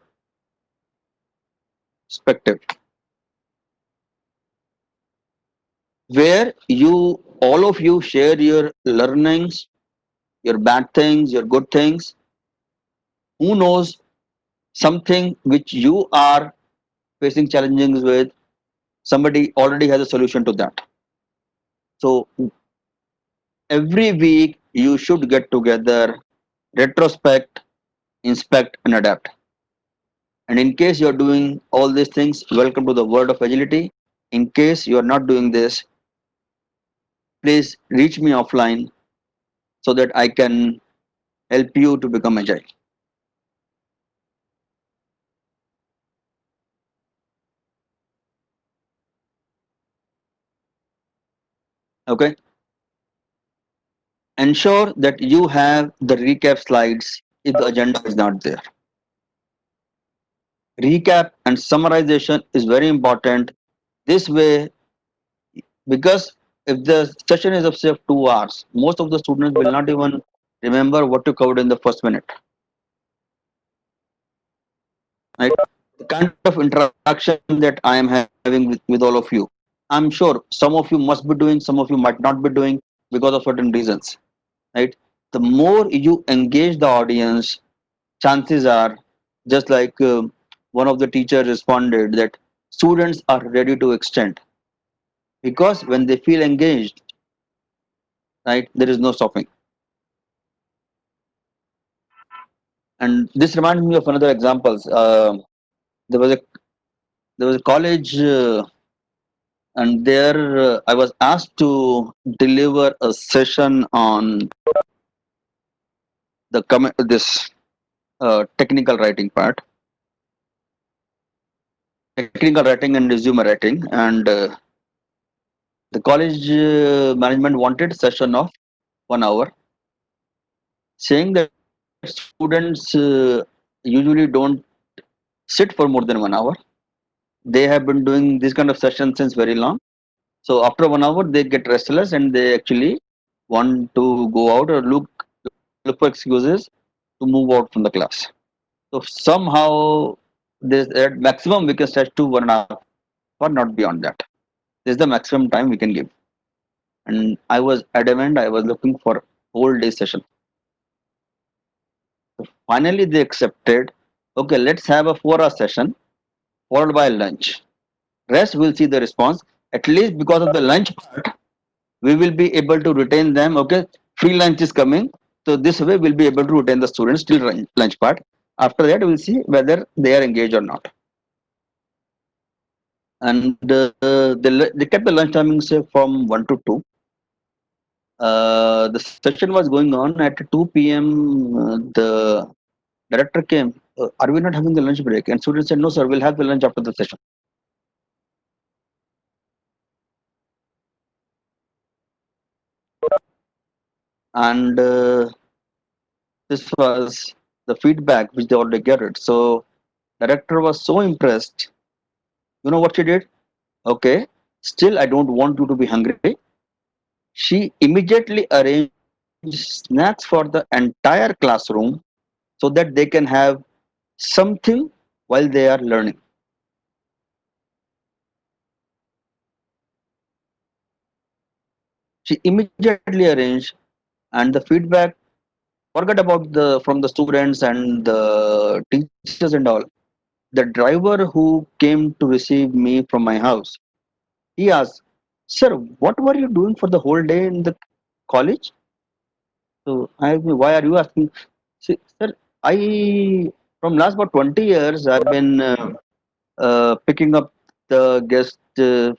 Where you, all of you share your learnings, your bad things, your good things. Who knows something which you are facing challenges with, somebody already has a solution to that. So every week you should get together, retrospect, inspect, and adapt. And in case you're doing all these things, welcome to the world of agility. In case you're not doing this, please reach me offline so that I can help you to become agile. Okay. Ensure that you have the recap slides if the agenda is not there. Recap and summarization is very important. This way, because if the session is of say 2 hours, most of the students will not even remember what you covered in the first minute. Right? The kind of interaction that I am having with all of you, I'm sure some of you must be doing, some of you might not be doing because of certain reasons. Right? The more you engage the audience, chances are, just like one of the teachers responded, that students are ready to extend, because when they feel engaged, right, there is no stopping. And this reminds me of another examples. There was a college, and there I was asked to deliver a session on the this technical writing part, technical writing and resume writing, and the college management wanted session of 1 hour, saying that students usually don't sit for more than 1 hour. They have been doing this kind of session since very long. So after 1 hour, they get restless and they actually want to go out or look for excuses to move out from the class. So somehow this at maximum we can stretch to 1 hour, but not beyond that. This is the maximum time we can give. And I was adamant. I was looking for whole day session. So finally, they accepted. Okay, let's have a 4 hour session followed by lunch. Rest we'll see the response. At least because of the lunch part, we will be able to retain them. Okay, free lunch is coming, so this way we'll be able to retain the students till lunch part. After that, we'll see whether they are engaged or not. And they kept the lunch timing say from 1 to 2. The session was going on at 2 p.m. The director came. Are we not having the lunch break? And students said, no, sir, we'll have the lunch after the session. And this was the feedback which they already gathered. So director was so impressed. You know what she did? Okay, still I don't want you to be hungry. She immediately arranged snacks for the entire classroom so that they can have something while they are learning. She immediately arranged, and the feedback, forget about the from the students and the teachers and all. The driver who came to receive me from my house, he asked, "Sir, what were you doing for the whole day in the college?" So I asked, "Why are you asking?" See, sir, I from last about 20 years I've been picking up the guests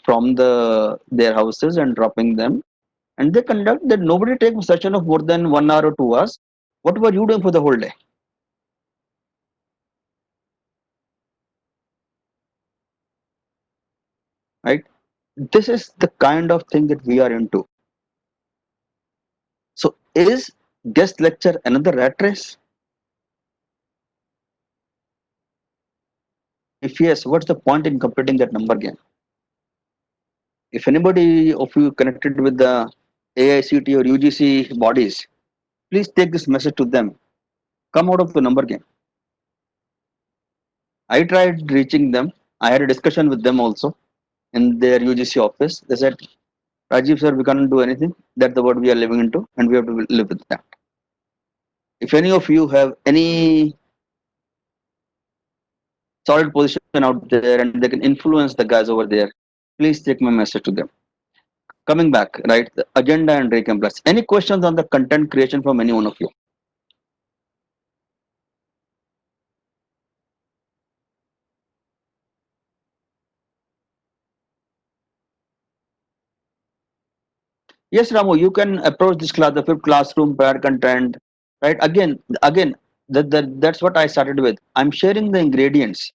from their houses and dropping them, and they conduct that nobody takes session of more than 1 hour or 2 hours. What were you doing for the whole day? Right? This is the kind of thing that we are into. So is guest lecture another rat race? If yes, what's the point in completing that number game? If anybody of you connected with the AICT or UGC bodies, please take this message to them. Come out of the number game. I tried reaching them. I had a discussion with them also in their UGC office. They said, Rajiv sir, we can't do anything. That's the world we are living into, and we have to live with that. If any of you have any solid position out there and they can influence the guys over there, please take my message to them. Coming back, right? The agenda and recap plus. Any questions on the content creation from any one of you? Yes, Ramu, you can approach this class, the fifth classroom, pair content, right? Again, that's what I started with. I'm sharing the ingredients.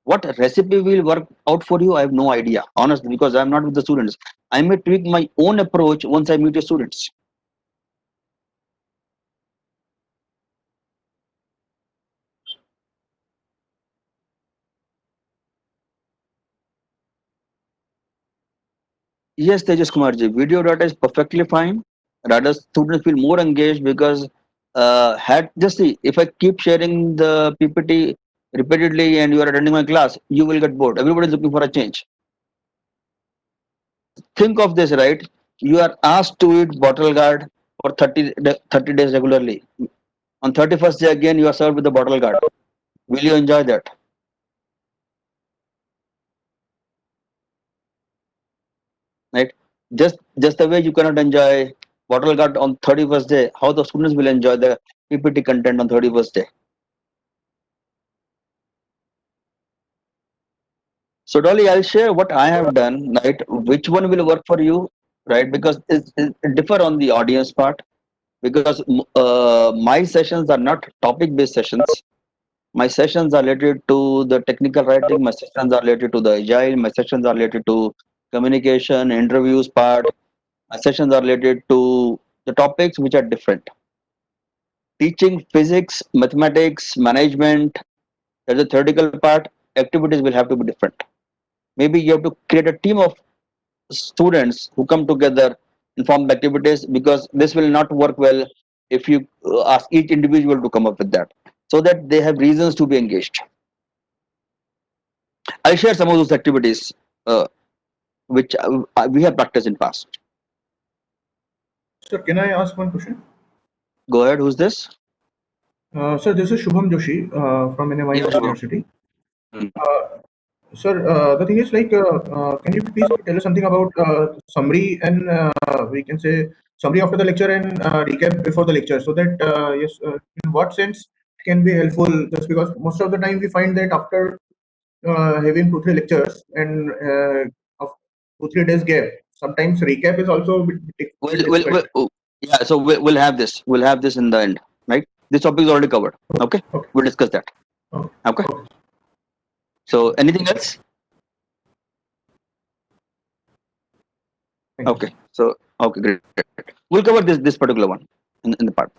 What recipe will work out for you, I have no idea, honestly, because I'm not with the students. I may tweak my own approach once I meet your students. Yes, Tejas Kumarji, video data is perfectly fine. Rather, students feel more engaged because had just see, if I keep sharing the PPT repeatedly and you are attending my class, you will get bored. Everybody is looking for a change. Think of this, right? You are asked to eat bottle guard for 30 days regularly. On 31st day again, you are served with the bottle guard. Will you enjoy that? Right? Just the way you cannot enjoy bottle guard on 31st day, how the students will enjoy the PPT content on 31st day. So Dolly, I'll share what I have done, right? Which one will work for you, right? Because it differ on the audience part. Because my sessions are not topic-based sessions. My sessions are related to the technical writing. My sessions are related to the agile. My sessions are related to communication, interviews part. My sessions are related to the topics which are different. Teaching physics, mathematics, management. There's a theoretical part. Activities will have to be different. Maybe you have to create a team of students who come together in form activities, because this will not work well if you ask each individual to come up with that, so that they have reasons to be engaged. I'll share some of those activities which we have practiced in past. Sir, can I ask one question? Go ahead. Who's this? Sir, this is Shubham Joshi from NMI Yeah, Shubham. University. Hmm. Sir, the thing is like, can you please tell us something about summary and we can say summary after the lecture and recap before the lecture, so that yes, in what sense it can be helpful? Just because most of the time we find that after having 2-3 lectures and of 2-3 days gap, sometimes recap is also a bit difficult. Yeah, so we'll have this. We'll have this in the end, right? This topic is already covered. Okay, Okay. we'll discuss that. Okay. Okay. Okay. So anything else? Thank you. Okay. So okay, great. We'll cover this particular one in the part.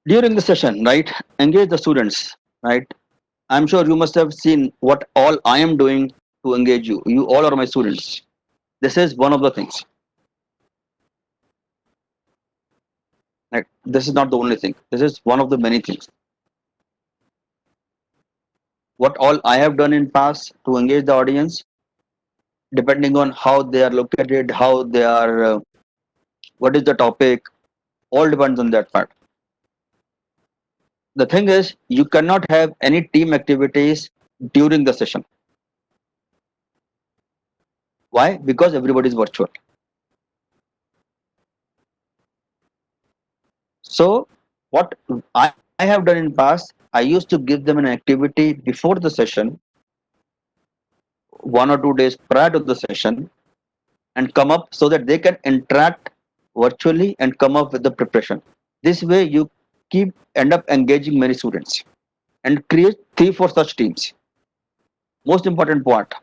During the session, right? Engage the students, right? I'm sure you must have seen what all I am doing to engage you. You all are my students. This is one of the things. Right? This is not the only thing. This is one of the many things. What all I have done in past to engage the audience, depending on how they are located, how they are, what is the topic, all depends on that part. The thing is, you cannot have any team activities during the session. Why? Because everybody is virtual. So what I have done in past, I used to give them an activity before the session, 1 or 2 days prior to the session, and come up so that they can interact virtually and come up with the preparation. This way you end up engaging many students and create 3-4 such teams. Most important part,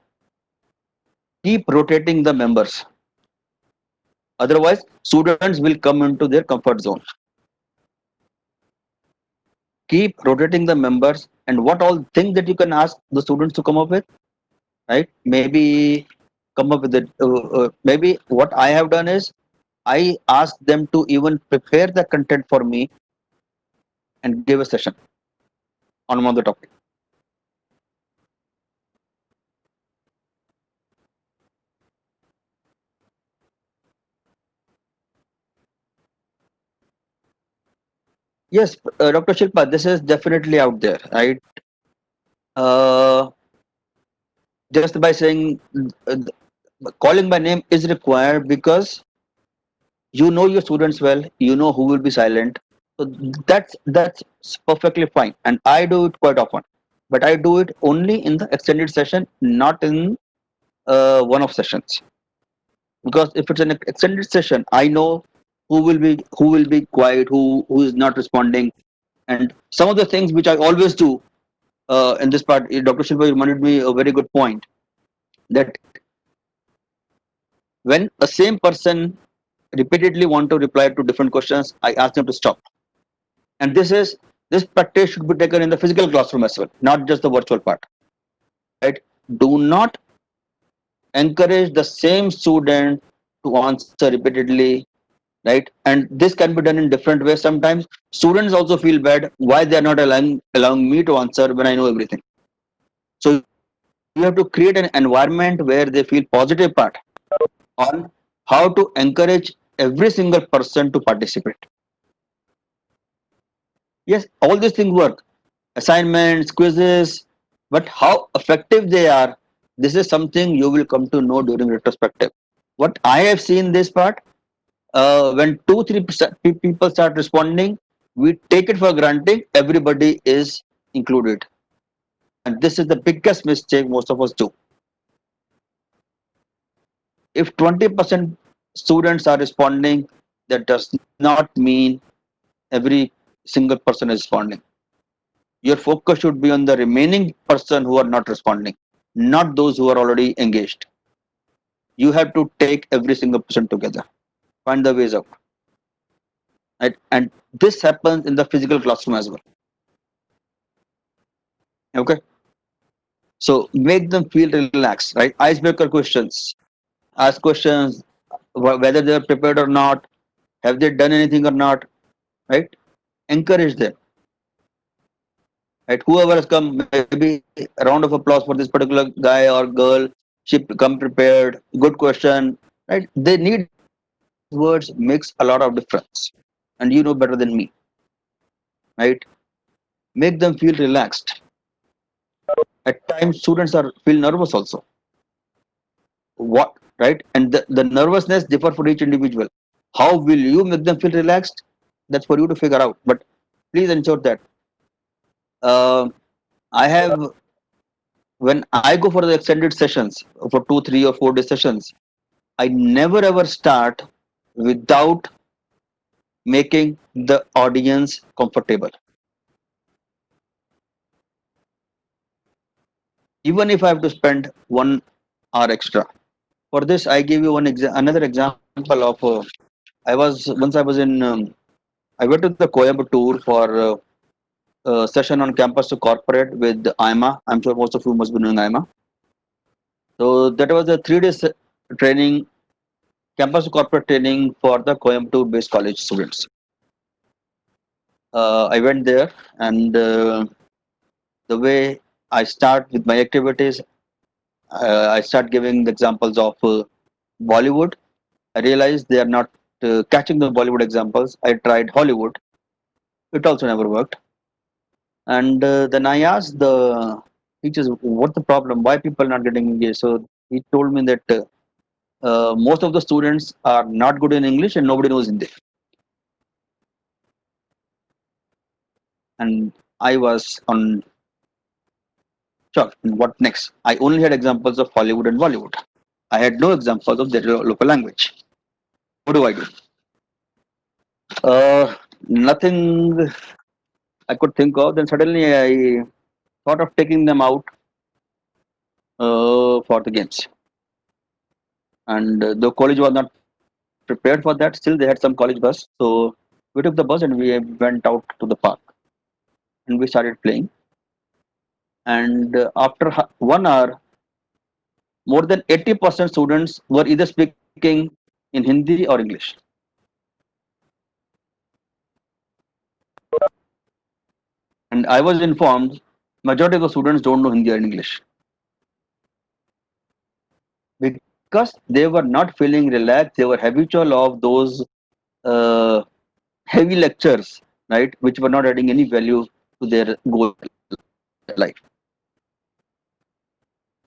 keep rotating the members. Otherwise, students will come into their comfort zone. Keep rotating the members, and what all things that you can ask the students to come up with, right? Maybe come up with it. Maybe what I have done is I ask them to even prepare the content for me and give a session on one of the topic. Yes, Dr. Shilpa, this is definitely out there, right? Uh, just by saying uh, calling by name is required because you know your students well, you know who will be silent. So that's perfectly fine, and I do it quite often. But I do it only in the extended session, not in one-off sessions. Because if it's an extended session, I know who will be quiet, who is not responding, and some of the things which I always do in this part. Dr. Shilpa reminded me a very good point that when a same person repeatedly want to reply to different questions, I ask them to stop. And this practice should be taken in the physical classroom as well, not just the virtual part. Right? Do not encourage the same student to answer repeatedly, right? And this can be done in different ways. Sometimes students also feel bad why they are not allowing me to answer when I know everything. So you have to create an environment where they feel positive part on how to encourage every single person to participate. Yes, all these things work, assignments, quizzes, but how effective they are, this is something you will come to know during retrospective. What I have seen this part, when 2-3 people start responding, we take it for granted everybody is included, and this is the biggest mistake most of us do. If 20% students are responding, that does not mean every single person is responding. Your focus should be on the remaining person who are not responding, not those who are already engaged. You have to take every single person together, find the ways out. Right? And this happens in the physical classroom as well. Okay. So make them feel relaxed, right? Icebreaker questions. Ask questions whether they are prepared or not, have they done anything or not, right? Encourage them. Right? Whoever has come, maybe a round of applause for this particular guy or girl. She come prepared. Good question. Right? They need words makes a lot of difference, and you know better than me. Right? Make them feel relaxed. At times, students are feel nervous also. What right? And the nervousness differ for each individual. How will you make them feel relaxed? That's for you to figure out. But please ensure that I have when I go for the extended sessions for 2, 3, or 4 day sessions, I never ever start without making the audience comfortable. Even if I have to spend 1 hour extra. For this, I give you another example of I was in I went to the Coimbatore for a session on campus to corporate with IMA. I'm sure most of you must be knowing IMA. So that was a 3 day training, campus to corporate training for the Coimbatore based college students. I went there, and the way I start with my activities, I start giving the examples of Bollywood. I realized they are not catching the Bollywood examples. I tried Hollywood. It also never worked. And then I asked the teachers, "What's the problem? Why people are not getting engaged?" So he told me that most of the students are not good in English and nobody knows Hindi. And I was on shock. What next? I only had examples of Hollywood and Bollywood. I had no examples of their local language. What do I do? Nothing I could think of. Then suddenly I thought of taking them out for the games. And the college was not prepared for that. Still, they had some college bus. So we took the bus and we went out to the park and we started playing. And after 1 hour, more than 80% students were either speaking in Hindi or English. And I was informed majority of the students don't know Hindi or English because they were not feeling relaxed. They were habitual of those uh, heavy lectures, right, which were not adding any value to their goal in life.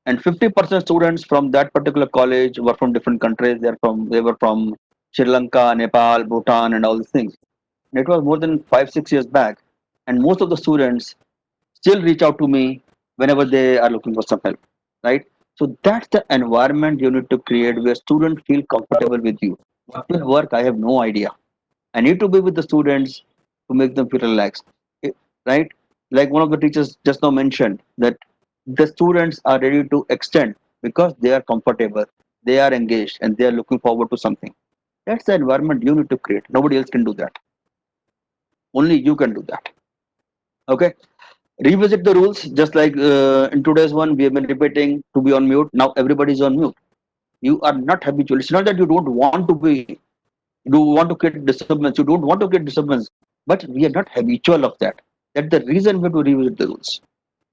And 50% students from that particular college were from different countries. They were from Sri Lanka, Nepal, Bhutan, and all these things. And it was more than 5-6 years back. And most of the students still reach out to me whenever they are looking for some help, right? So that's the environment you need to create where students feel comfortable with you. What will work, I have no idea. I need to be with the students to make them feel relaxed, right? Like one of the teachers just now mentioned that the students are ready to extend because they are comfortable, they are engaged, and they are looking forward to something. That's the environment you need to create. Nobody else can do that. Only you can do that. Okay. Revisit the rules, just like in today's one, we have been repeating to be on mute. Now everybody is on mute. You are not habitual. It's not that you don't want to be, you want to get disturbance. You don't want to get disturbance, but we are not habitual of that. That's the reason we have to revisit the rules.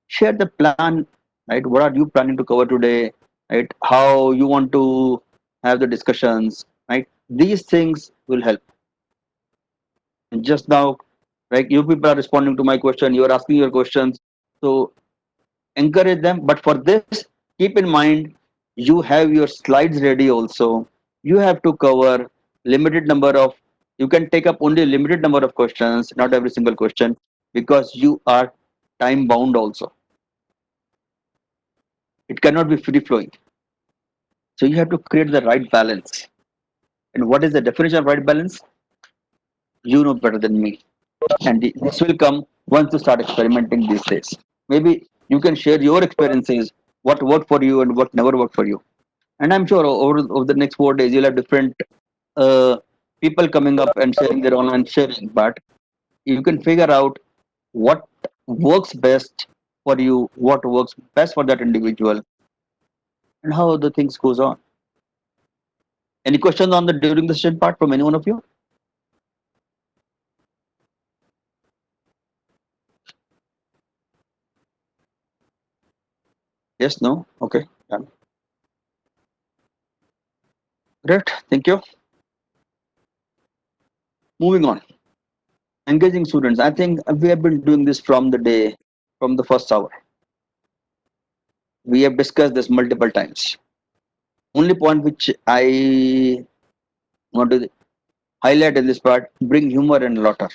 Share the plan, right? What are you planning to cover today, right? How you want to have the discussions, right? These things will help. And just now, right? You people are responding to my question. You are asking your questions. So encourage them, but for this keep in mind you have your slides ready also. You have to cover limited number of, you can take up only limited number of questions, not every single question, because you are time bound also. It cannot be free flowing, so you have to create the right balance. And what is the definition of right balance? You know better than me, and this will come once you start experimenting these days. Maybe you can share your experiences, what worked for you and what never worked for you. And I'm sure over the next 4 days, you'll have different uh, people coming up and sharing their online sharing. But you can figure out what works best for you, what works best for that individual, and how the things goes on. Any questions on the during the session part from any one of you? Yes, no? Okay. Done. Great. Thank you. Moving on. Engaging students. I think we have been doing this from the first hour. We have discussed this multiple times. Only point which I want to highlight in this part, bring humor and laughter.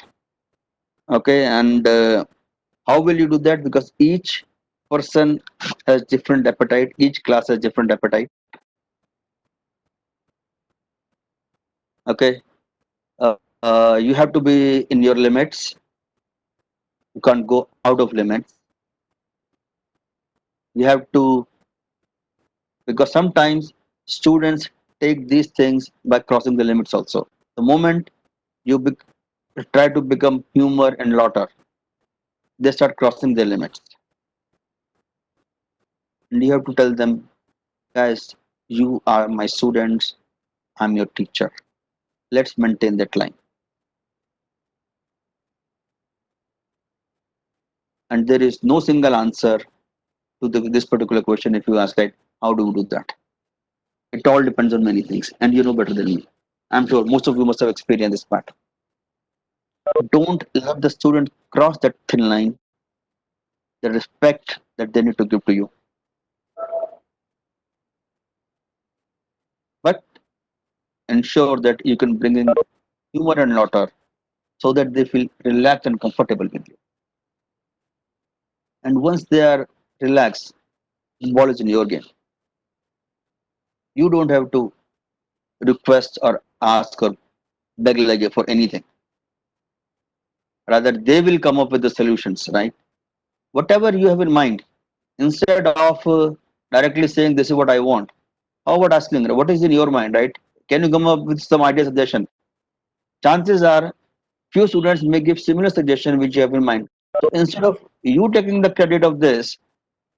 Okay, and how will you do that? Because each person has different appetite, each class has different appetite. Okay, you have to be in your limits. You can't go out of limits. You have to, because sometimes students take these things by crossing the limits also. The moment you try to become humor and laughter, they start crossing their limits. And you have to tell them, guys, you are my students, I'm your teacher. Let's maintain that line. and there is no single answer to this particular question. If you ask, right, how do you do that? It all depends on many things, and you know better than me. I'm sure most of you must have experienced this part. Don't let the student cross that thin line, the respect that they need to give to you. But ensure that you can bring in humor and laughter so that they feel relaxed and comfortable with you. And once they are relaxed, the ball is in your game. You don't have to request or ask or beg like for anything. Rather, they will come up with the solutions, right? Whatever you have in mind, instead of directly saying this is what I want, how about asking what is in your mind, right? Can you come up with some idea suggestion? Chances are few students may give similar suggestion which you have in mind. So instead of you taking the credit of this,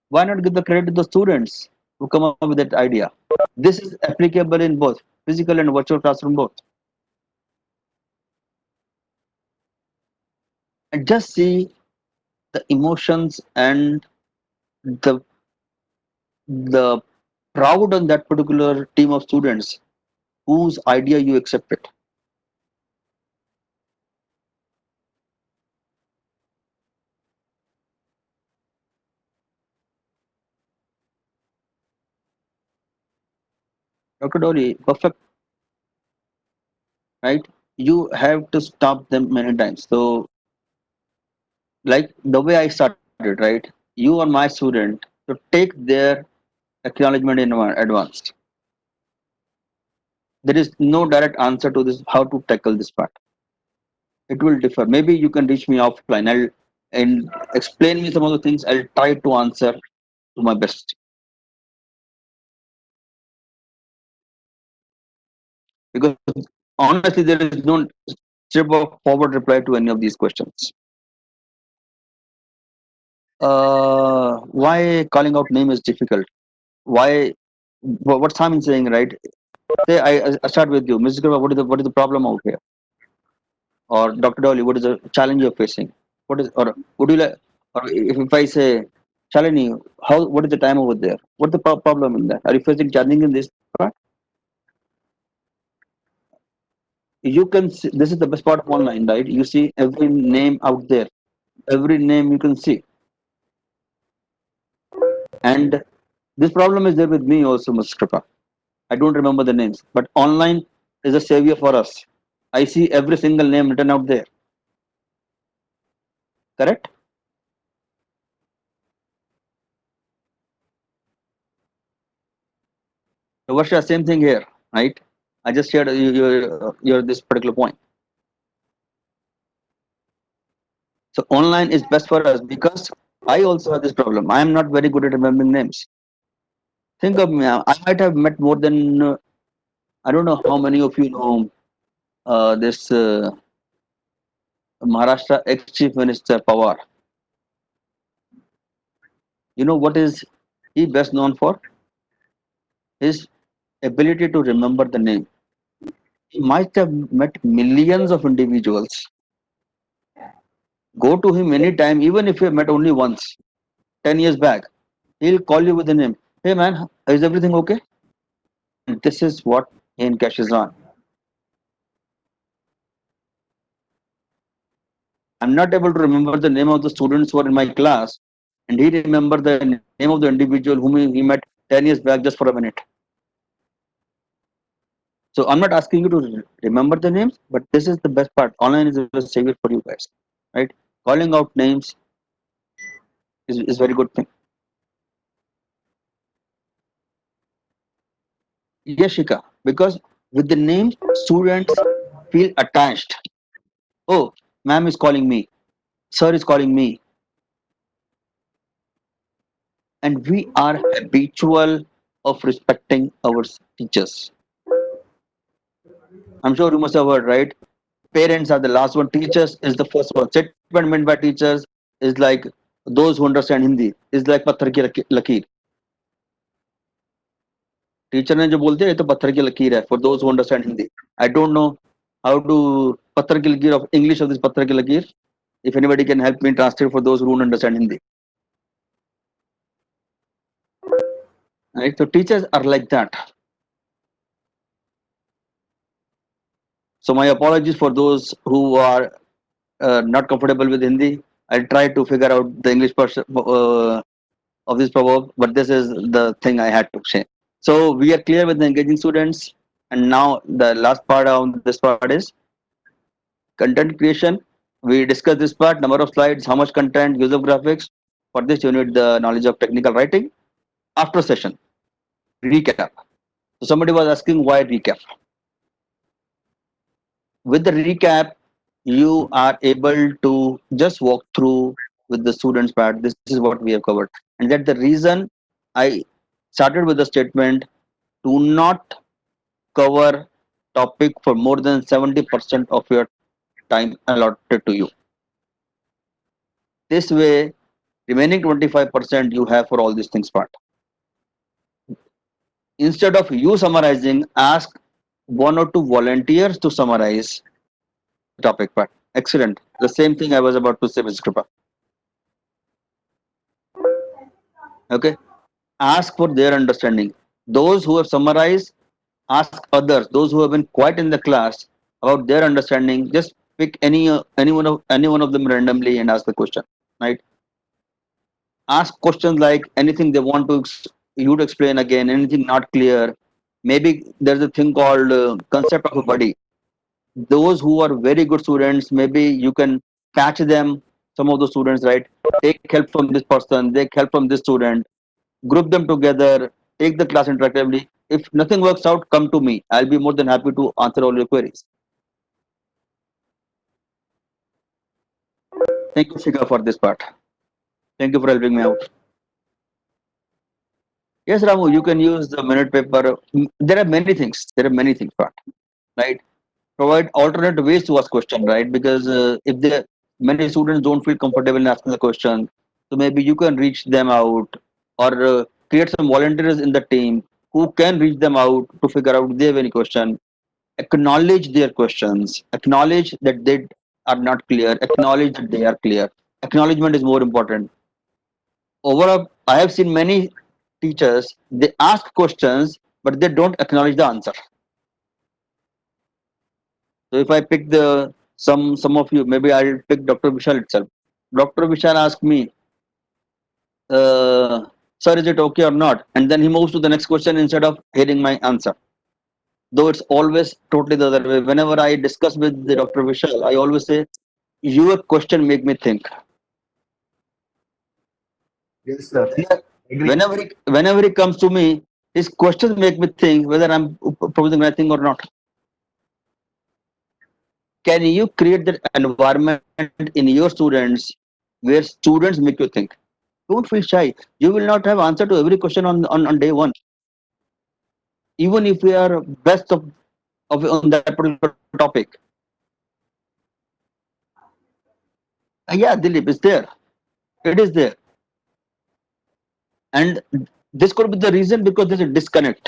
why not give the credit to the students who come up with that idea? This is applicable in both physical and virtual classroom both. And just see the emotions and the the proud on that particular team of students whose idea you accepted. Dr. Dolly, perfect, right? You have to stop them many times. So, like the way I started, right? You are my student, so take their acknowledgement in advance. There is no direct answer to this, how to tackle this part. It will differ. Maybe you can reach me offline. I'll and explain me some of the things. I'll try to answer to my best. Because honestly, there is no straightforward reply to any of these questions. Why calling out name is difficult? Why? What's Simon saying, right? Say I start with you, Mr. Gurva, what is the problem out here? Or Dr. Dolly, what is the challenge you're facing? What is or would you like? Or if I say, Shalini, how what is the time over there? What's the problem in that? Are you facing challenging in this part? You can see, this is the best part of online, right? You see every name out there, every name you can see, and this problem is there with me also, Mr. Kripa. I don't remember the names, but online is a savior for us. I see every single name written out there. Correct? So Varsha, same thing here, right? I just shared your this particular point. So online is best for us because I also have this problem. I am not very good at remembering names. Think of me. I might have met more than I don't know how many of you know this Maharashtra ex-chief minister Pawar. You know what is he best known for? His ability to remember the name. He might have met millions of individuals. Go to him anytime, even if you have met only once, 10 years back. He'll call you with the name. Hey man, is everything okay? And this is what he encashes on. I'm not able to remember the name of the students who are in my class, and he remember the name of the individual whom he met 10 years back just for a minute. So I'm not asking you to remember the names, but this is the best part. Online is a savior for you guys, right? Calling out names is very good thing. Yes, Shika, because with the name, students feel attached. Oh, ma'am is calling me, sir is calling me, and we are habitual of respecting our teachers. I'm sure you must have heard, right? Parents are the last one, teachers is the first one. Statement meant by teachers is like those who understand Hindi, is like पत्थर की लकीर. Teacher ने जो बोलते हैं ये तो पत्थर की लकीर है for those who understand Hindi. I don't know how to पत्थर की लकीर of English of this पत्थर की लकीर. If anybody can help me translate for those who don't understand Hindi. Right? So teachers are like that. So my apologies for those who are not comfortable with Hindi. I'll try to figure out the English version of this proverb, but this is the thing I had to say. So we are clear with the engaging students, and now the last part of this part is content creation. We discussed this part: number of slides, how much content, use of graphics. For this, you need the knowledge of technical writing. After session, recap. So somebody was asking why recap. With the recap, you are able to just walk through with the students part. This is what we have covered, and that's the reason I started with the statement: do not cover topic for more than 70% of your time allotted to you. This way, remaining 25% you have for all these things part. Instead of you summarizing, ask one or two volunteers to summarize the topic part. Excellent. The same thing I was about to say, Ms. Kripa. Okay. Ask for their understanding. Those who have summarized, ask others, those who have been quiet in the class about their understanding. Just pick any one of them randomly and ask the question. Right. Ask questions like anything they want to you to explain again, anything not clear. Maybe there's a thing called concept of a buddy. Those who are very good students, maybe you can catch them, some of the students, right? Take help from this person, take help from this student, group them together, take the class interactively. If nothing works out, come to me. I'll be more than happy to answer all your queries. Thank you, Shika, for this part. Thank you for helping me out. Yes, Ramu, you can use the minute paper. There are many things. There are many things, part, right? Provide alternate ways to ask question, right? Because if the many students don't feel comfortable in asking the question, so maybe you can reach them out, or create some volunteers in the team who can reach them out to figure out if they have any question. Acknowledge their questions. Acknowledge that they are not clear. Acknowledge that they are clear. Acknowledgement is more important. Overall, I have seen many teachers, they ask questions but they don't acknowledge the answer. So if I pick the some of you, maybe I'll pick Dr. Vishal itself. Dr. Vishal asked me, sir, is it okay or not? And then he moves to the next question instead of hearing my answer. Though it's always totally the other way. Whenever I discuss with the Dr. Vishal, I always say, your question make me think. Yes, sir. Yeah. Agree. Whenever he comes to me, his questions make me think whether I'm proposing anything or not. Can you create that environment in your students where students make you think? Don't feel shy. You will not have answer to every question on day one. Even if we are best of on that particular topic. Yeah, Dilip is there. It is there. And this could be the reason because there's a disconnect.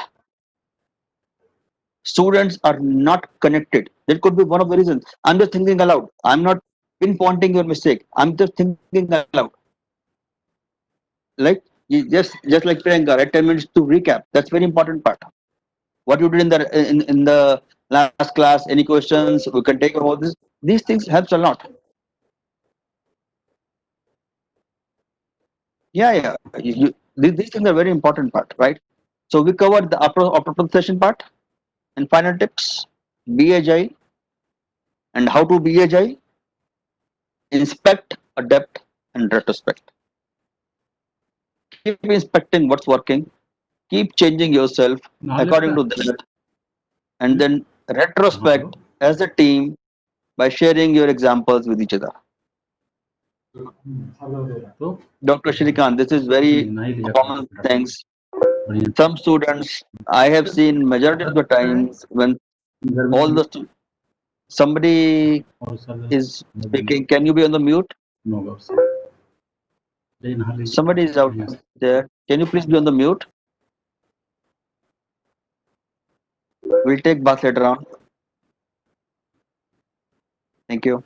Students are not connected. That could be one of the reasons. I'm just thinking aloud. I'm not pinpointing your mistake. I'm just thinking aloud. Like you just like Priyanka, right? 10 minutes to recap. That's very important part. What you did in the last class, any questions, we can take all this. These things helps a lot. Yeah. These things are very important part, right? So we covered the upper session part and final tips, be agile and how to be agile, inspect, adapt, and retrospect. Keep inspecting what's working, keep changing yourself according to that, and then retrospect as a team by sharing your examples with each other. Dr. Shrikant, this is very common things. Some students, I have seen majority of the times when all the somebody is speaking. Can you be on the mute? Somebody is out there. Can you please be on the mute? We'll take bath later on. Thank you.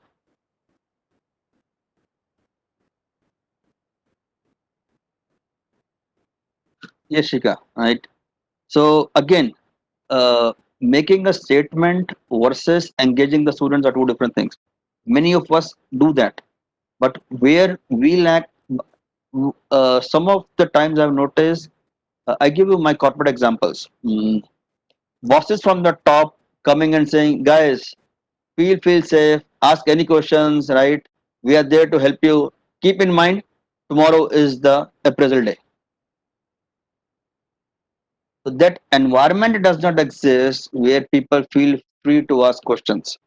Yashika, right? So again, making a statement versus engaging the students are two different things. Many of us do that, but where we lack, some of the times I've noticed, I give you my corporate examples. Bosses from the top coming and saying, guys, feel safe, ask any questions, right? We are there to help you. Keep in mind, tomorrow is the appraisal day. So that environment does not exist where people feel free to ask questions.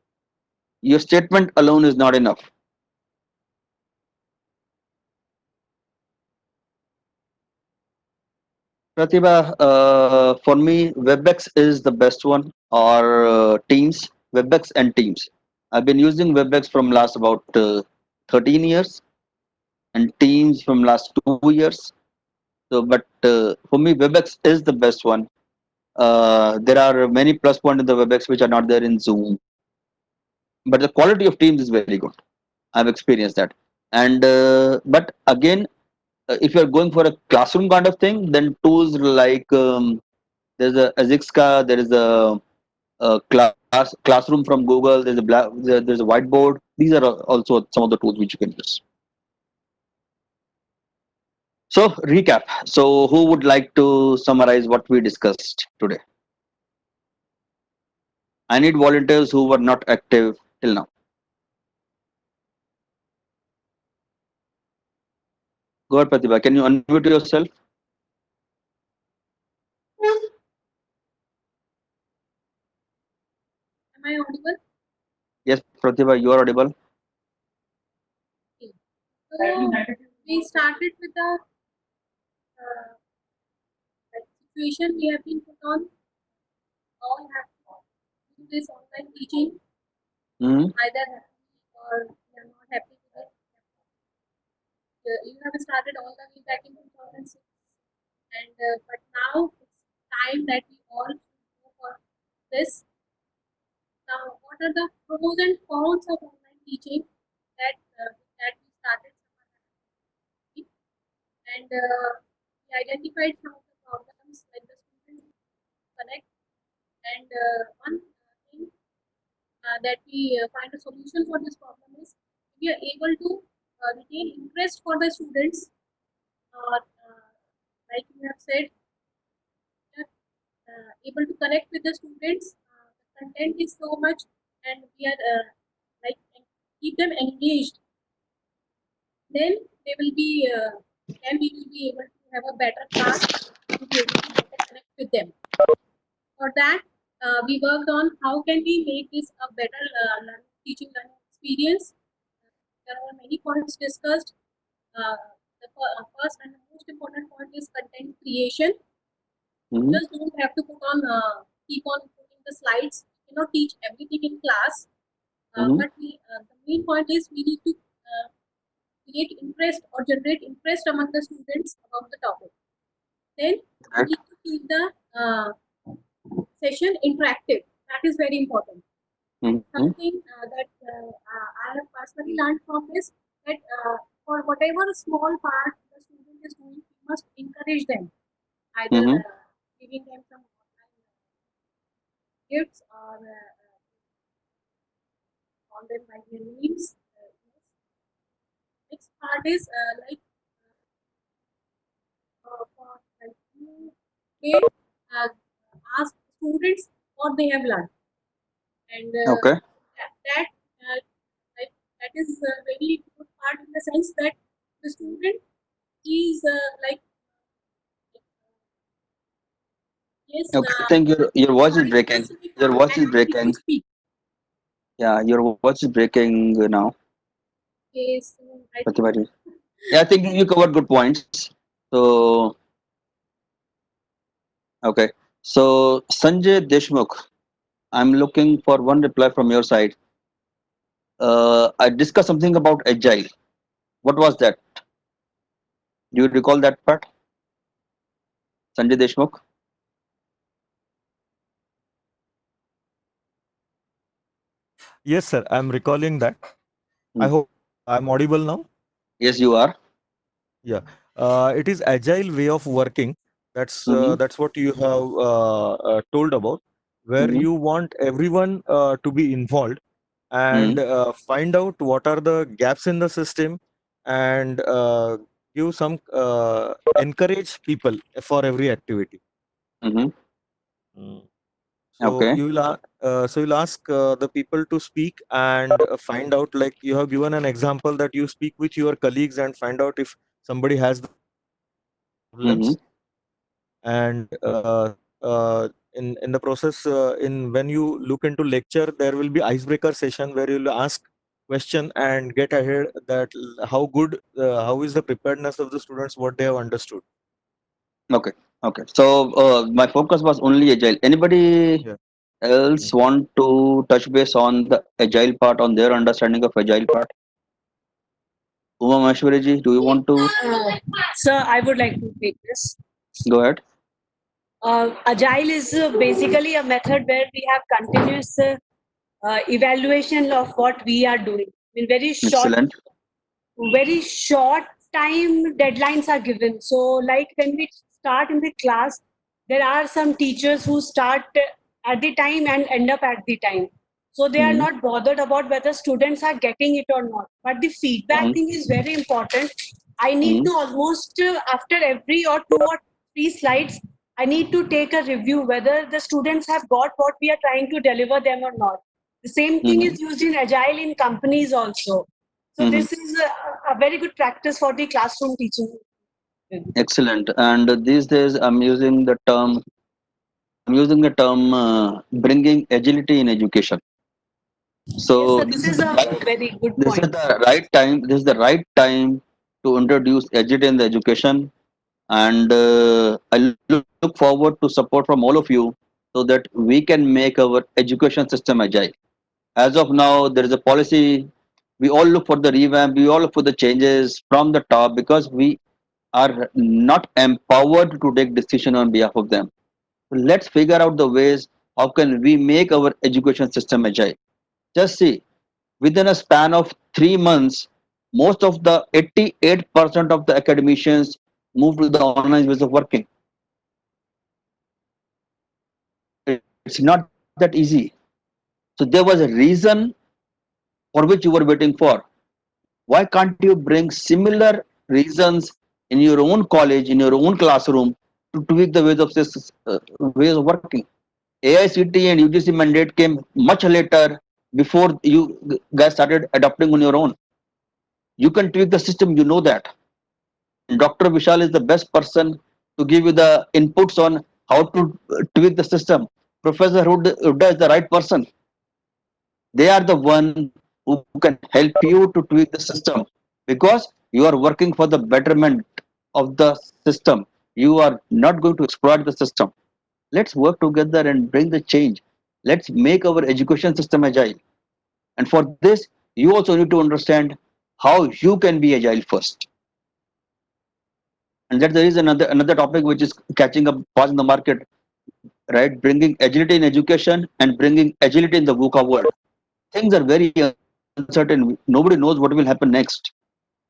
Your statement alone is not enough. Pratibha, for me, WebEx is the best one, or Teams, WebEx and Teams. I've been using WebEx from last about 13 years and Teams from last 2 years. So, but for me, WebEx is the best one. There are many plus points in the WebEx which are not there in Zoom, but the quality of Teams is very good. I've experienced that. And but again, if you're going for a classroom kind of thing, then tools like there's a Azixka, there is a classroom from Google, there's a whiteboard. These are also some of the tools which you can use. So recap. So who would like to summarize what we discussed today? I need volunteers who were not active till now. Go ahead, Pratibha. Can you unmute yourself? Am I audible? Yes, Pratibha, you are audible. So we started with the situation we have been put on. All have to do this online teaching, Hmm. either happy or they are not happy with it. You have started all the way back in 2006, and but now it's time that we all go for this. Now, what are the pros and cons of online teaching that we started? And we identified some of the problems when the students connect. And one thing that we find a solution for this problem is we are able to retain interest for the students. Like you have said, we are able to connect with the students. The content is so much, and we are like keep them engaged. Then they will be, then we will be able to have a better class to be able to better connect with them. For that, we worked on how can we make this a better teaching learning experience. There are many points discussed. The first and the most important point is content creation. Mhm. Just don't have to put on keep on putting the slides. You cannot teach everything in class. Mhm. But the main point is we need to create interest or generate interest among the students about the topic. Then we Right. need to keep the session interactive. That is very important. Mhm. Something that I have personally learned from this that for whatever small part the student is doing, we must encourage them, either Mhm. giving them some online gifts or call them by their names. Next part is like for like you can uh, ask students what they have learned, and Okay. that like, that is a very good part in the sense that the student is like yes Okay. I think your voice is sorry breaking. just a bit, Your voice and is I'm able to breaking. speak. Yeah, your voice is breaking now, Okay, so I think Pratibha ji. Yeah, I think you covered good points. So okay. So Sanjay Deshmukh, I'm looking for one reply from your side. I discussed something about agile. What was that? Do you recall that part, Sanjay Deshmukh? Yes, sir. I'm recalling that. I Hmm. hope I'm audible now. Yes, you are. Yeah. It is agile way of working Mhm. That's what you have told about, where Mhm. you want everyone to be involved and find out what are the gaps in the system and give some encourage people for every activity. Mhm. Mm. So Okay. you'll ask the people to speak and find out, like you have given an example that you speak with your colleagues and find out if somebody has the Mhm. problems. And in the process, in when you look into lecture, there will be icebreaker session where you'll ask question and get ahead that how good, how is the preparedness of the students, what they have understood. Okay. Okay. So my focus was only agile. Anybody Yeah. else want to touch base on the agile part, on their understanding of agile part? Uma Maheshwari, do you want to Sir, I would like to take this. go ahead? Agile is basically a method where we have continuous evaluation of what we are doing. In Excellent. very short time deadlines are given. So, like when we start in the class, there are some teachers who start at the time and end up at the time. So they are Mhm. not bothered about whether students are getting it or not. But the feedback Mhm. thing is very important. I need Mhm. to almost after every or 2 or 3 slides, I need to take a review whether the students have got what we are trying to deliver them or not. The same thing Mhm. is used in agile in companies also. So Mhm. this is a very good practice for the classroom teaching. Excellent. And these days, I'm using the term bringing agility in education. Yes, So sir, this is a very good this is point. the right time. This is the right time to introduce agility in the education, and I look forward to support from all of you so that we can make our education system agile. As of now, there is a policy. We all look for the revamp. We all look for the changes from the top because we are not empowered to take decision on behalf of them. Let's figure out the ways how can we make our education system agile. Just see, within a span of 3 months, most of the 88% of the academicians moved to the online ways of working. It's not that easy. So there was a reason for which you were waiting for. Why can't you bring similar reasons in your own college, in your own classroom, to tweak the ways of working? AICT and UGC mandate came much later before you guys started adopting on your own. You can tweak the system, you know that. And Dr. Vishal is the best person to give you the inputs on how to tweak the system. Professor Hudda is the right person. They are the one who can help you to tweak the system because you are working for the betterment of the system. You are not going to exploit the system. Let's work together and bring the change. Let's make our education system agile. And for this, you also need to understand how you can be agile first. And that there is another topic which is catching up fast in the market, right? Bringing agility in education and bringing agility in the VUCA world. Things are very uncertain. Nobody knows what will happen next.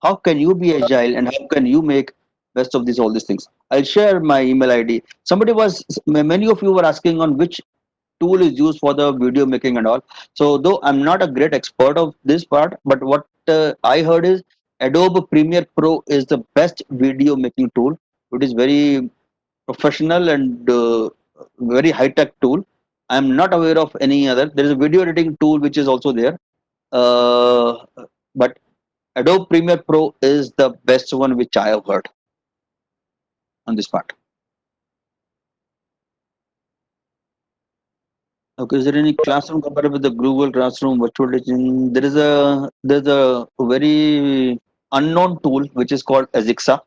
How can you be agile and how can you make best of these all these things? I'll share my email ID. Many of you were asking on which tool is used for the video making and all. So though I'm not a great expert of this part, but what I heard is Adobe Premiere Pro is the best video making tool. It is very professional and very high tech tool. I'm not aware of any other. There is a video editing tool which is also there, uh, but Adobe Premiere Pro is the best one which I have heard on this part. Okay, is there any classroom compared with the Google Classroom virtual teaching? There's a very unknown tool which is called Azixa.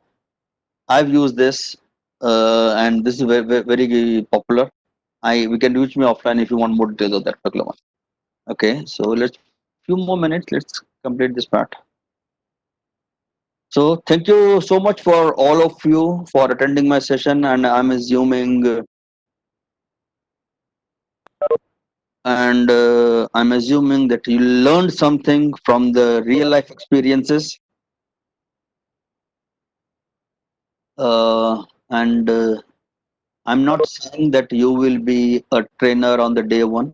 I've used this, and this is very popular. I We can reach me offline if you want more details of that particular one. Okay, so let's few more minutes. Let's complete this part. So thank you so much for all of you for attending my session, and I'm assuming that you learned something from the real life experiences, and I'm not saying that you will be a trainer on the day one.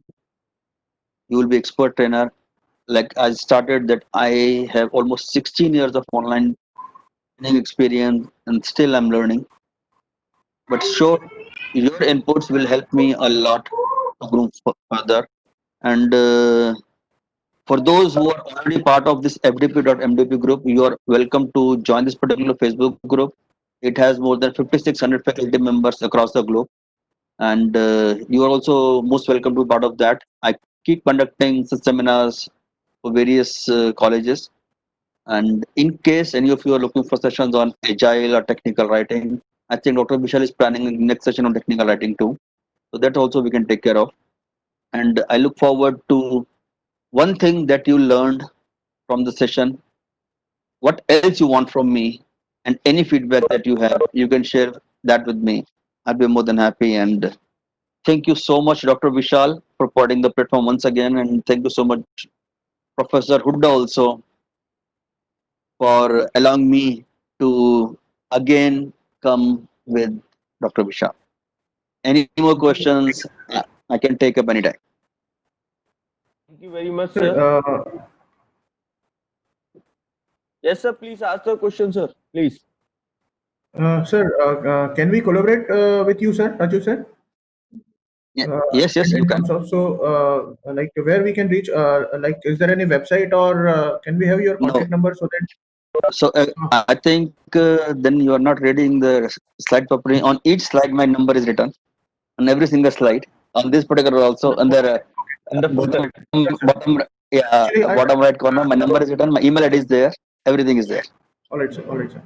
You will be expert trainer. Like I started that I have almost 16 years of online training experience and still I'm learning. But sure, your inputs will help me a lot to grow further. And for those who are already part of this FDP.MDP group, you are welcome to join this particular Facebook group. It has more than 5,600 faculty members across the globe, and you are also most welcome to be part of that. I keep conducting seminars for various colleges, and in case any of you are looking for sessions on agile or technical writing, I think Dr. Vishal is planning a next session on technical writing too. So that also we can take care of. And I look forward to one thing that you learned from the session. What else you want from me, and any feedback that you have, you can share that with me. I'll be more than happy. And thank you so much, Dr. Vishal, for providing the platform once again. And thank you so much, Professor Hudda, also for allowing me to again come with Dr. Vishal. Any more questions? I can take up anytime. Thank you very much, Sir, sir. Yes, sir. Please ask the question, sir. Please. sir, can we collaborate with you, sir? Raju, sir? Yes, yes, you In can. terms of like where we can reach, like is there any website or can we have your No. contact number so that So I think then you are not reading the slide properly. On each slide, my number is written on every single slide. On this particular also, under In the footer. actually bottom right corner, my number is written. My email ID is there. Everything is there. all right, sir. All right, sir.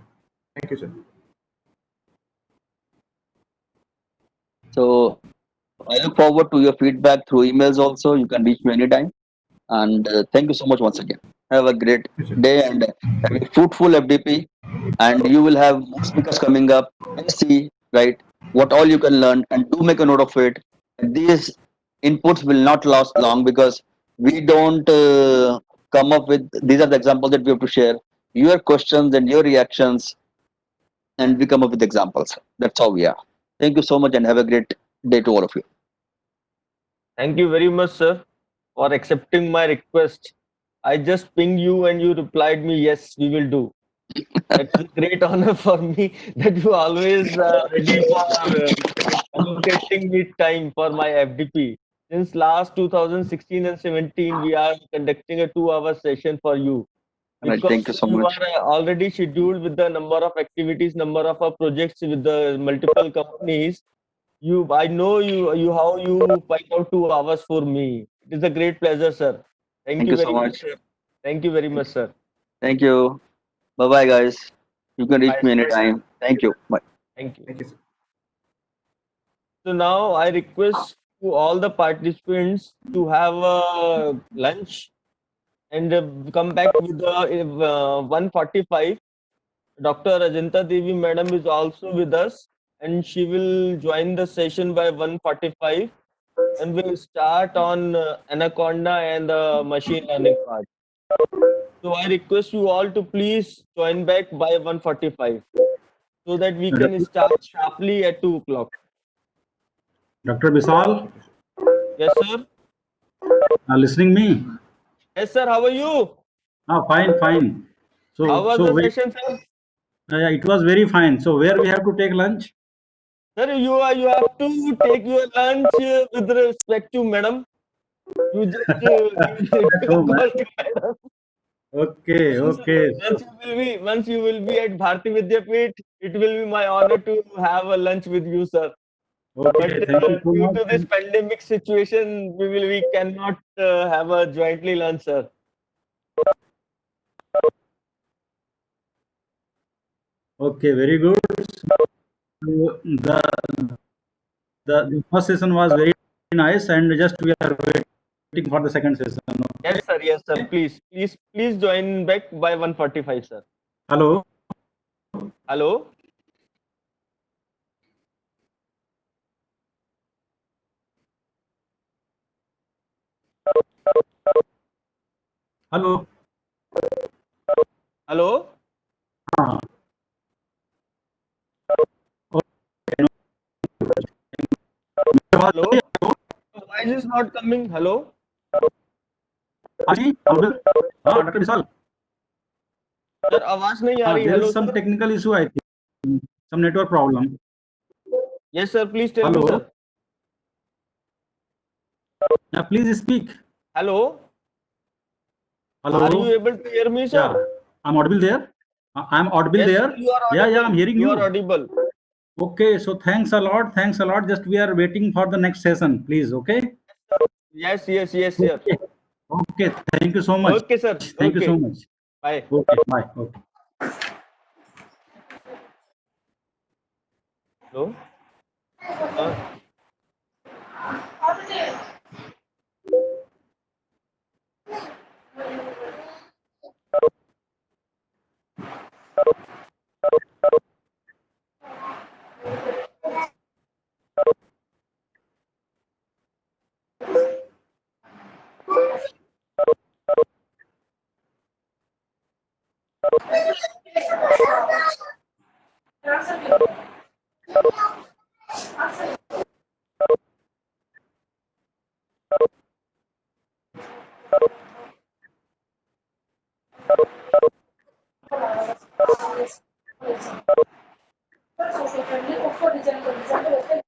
Thank you, sir. So I look forward to your feedback through emails. Also, you can reach me anytime. And thank you so much once again. Have a great Yes, sir. day and have a fruitful FDP. And you will have more speakers coming up. And see, right, what all you can learn, and do make a note of it. These inputs will not last long because we don't come up with, these are the examples that we have to share. Your questions and your reactions, and we come up with examples. That's how we are. Thank you so much and have a great day to all of you. Thank you very much, sir, for accepting my request. I just pinged you and you replied me, yes, we will do. That is a great honor for me that you always ready for allocating me time for my FDP. Since last 2016 and 17, we are conducting a 2-hour session for you. Right, thank you Because so you much. are already scheduled with the number of activities, number of projects with the multiple companies. I know you how you find out 2 hours for me. It is a great pleasure, sir. Thank Thank you you so very much, much. sir. Thank you very much, sir. Thank you. Bye bye, guys. You can reach Bye, me sir. anytime. Thank you. Bye. Thank you. Thank you, sir. So now I request to all the participants to have a lunch and come back with the 1:45. Dr. Ajanta Devi madam is also with us and she will join the session by 1:45 and we'll start on Anaconda and the machine learning part. So I request you all to please join back by 1:45 so that we can start sharply at 2 o'clock. Dr. Vishal, Yes, sir. listening me? Yes, sir. How are you? Fine, fine. How was So the wait, session, sir? it was very fine. So where we have to take lunch? Sir, you have to take your lunch with respect to madam. You just give At a home. call to madam. Okay, Once, okay. once you will be at Bharati Vidyapeeth, it will be my honor to have a lunch with you, sir. Okay, But thank you so due much. to this pandemic situation, we cannot have a jointly lunch, sir. Okay, very good. So the first session was very nice, and just we are waiting for the second session. Yes, sir. Please join back by 1:45, sir. Hello. Hello. Hello. Hello. Ah, okay. Hello. Why is this not coming? Hello. हाँ जी, हाँ doctor विशाल, sir आवाज नहीं आ रही. there Hello is some sir. technical issue, I think, some network problem. Yes sir. Please tell me, Hello. sir. Please speak. Hello. Hello. Are you able to hear me, sir? Yeah, I'm audible there. I'm audible Yes, there. sir, you are Yeah, audible. I'm hearing You you. are audible. Okay, so thanks a lot. Thanks a lot. Just we are waiting for the next session, please. Okay. Yes, sir. Okay. Okay. Thank you so much. Okay, sir. Thank you Okay. so much. Bye. Okay. Bye. Okay. Hello. Uh, Social friendly, of course,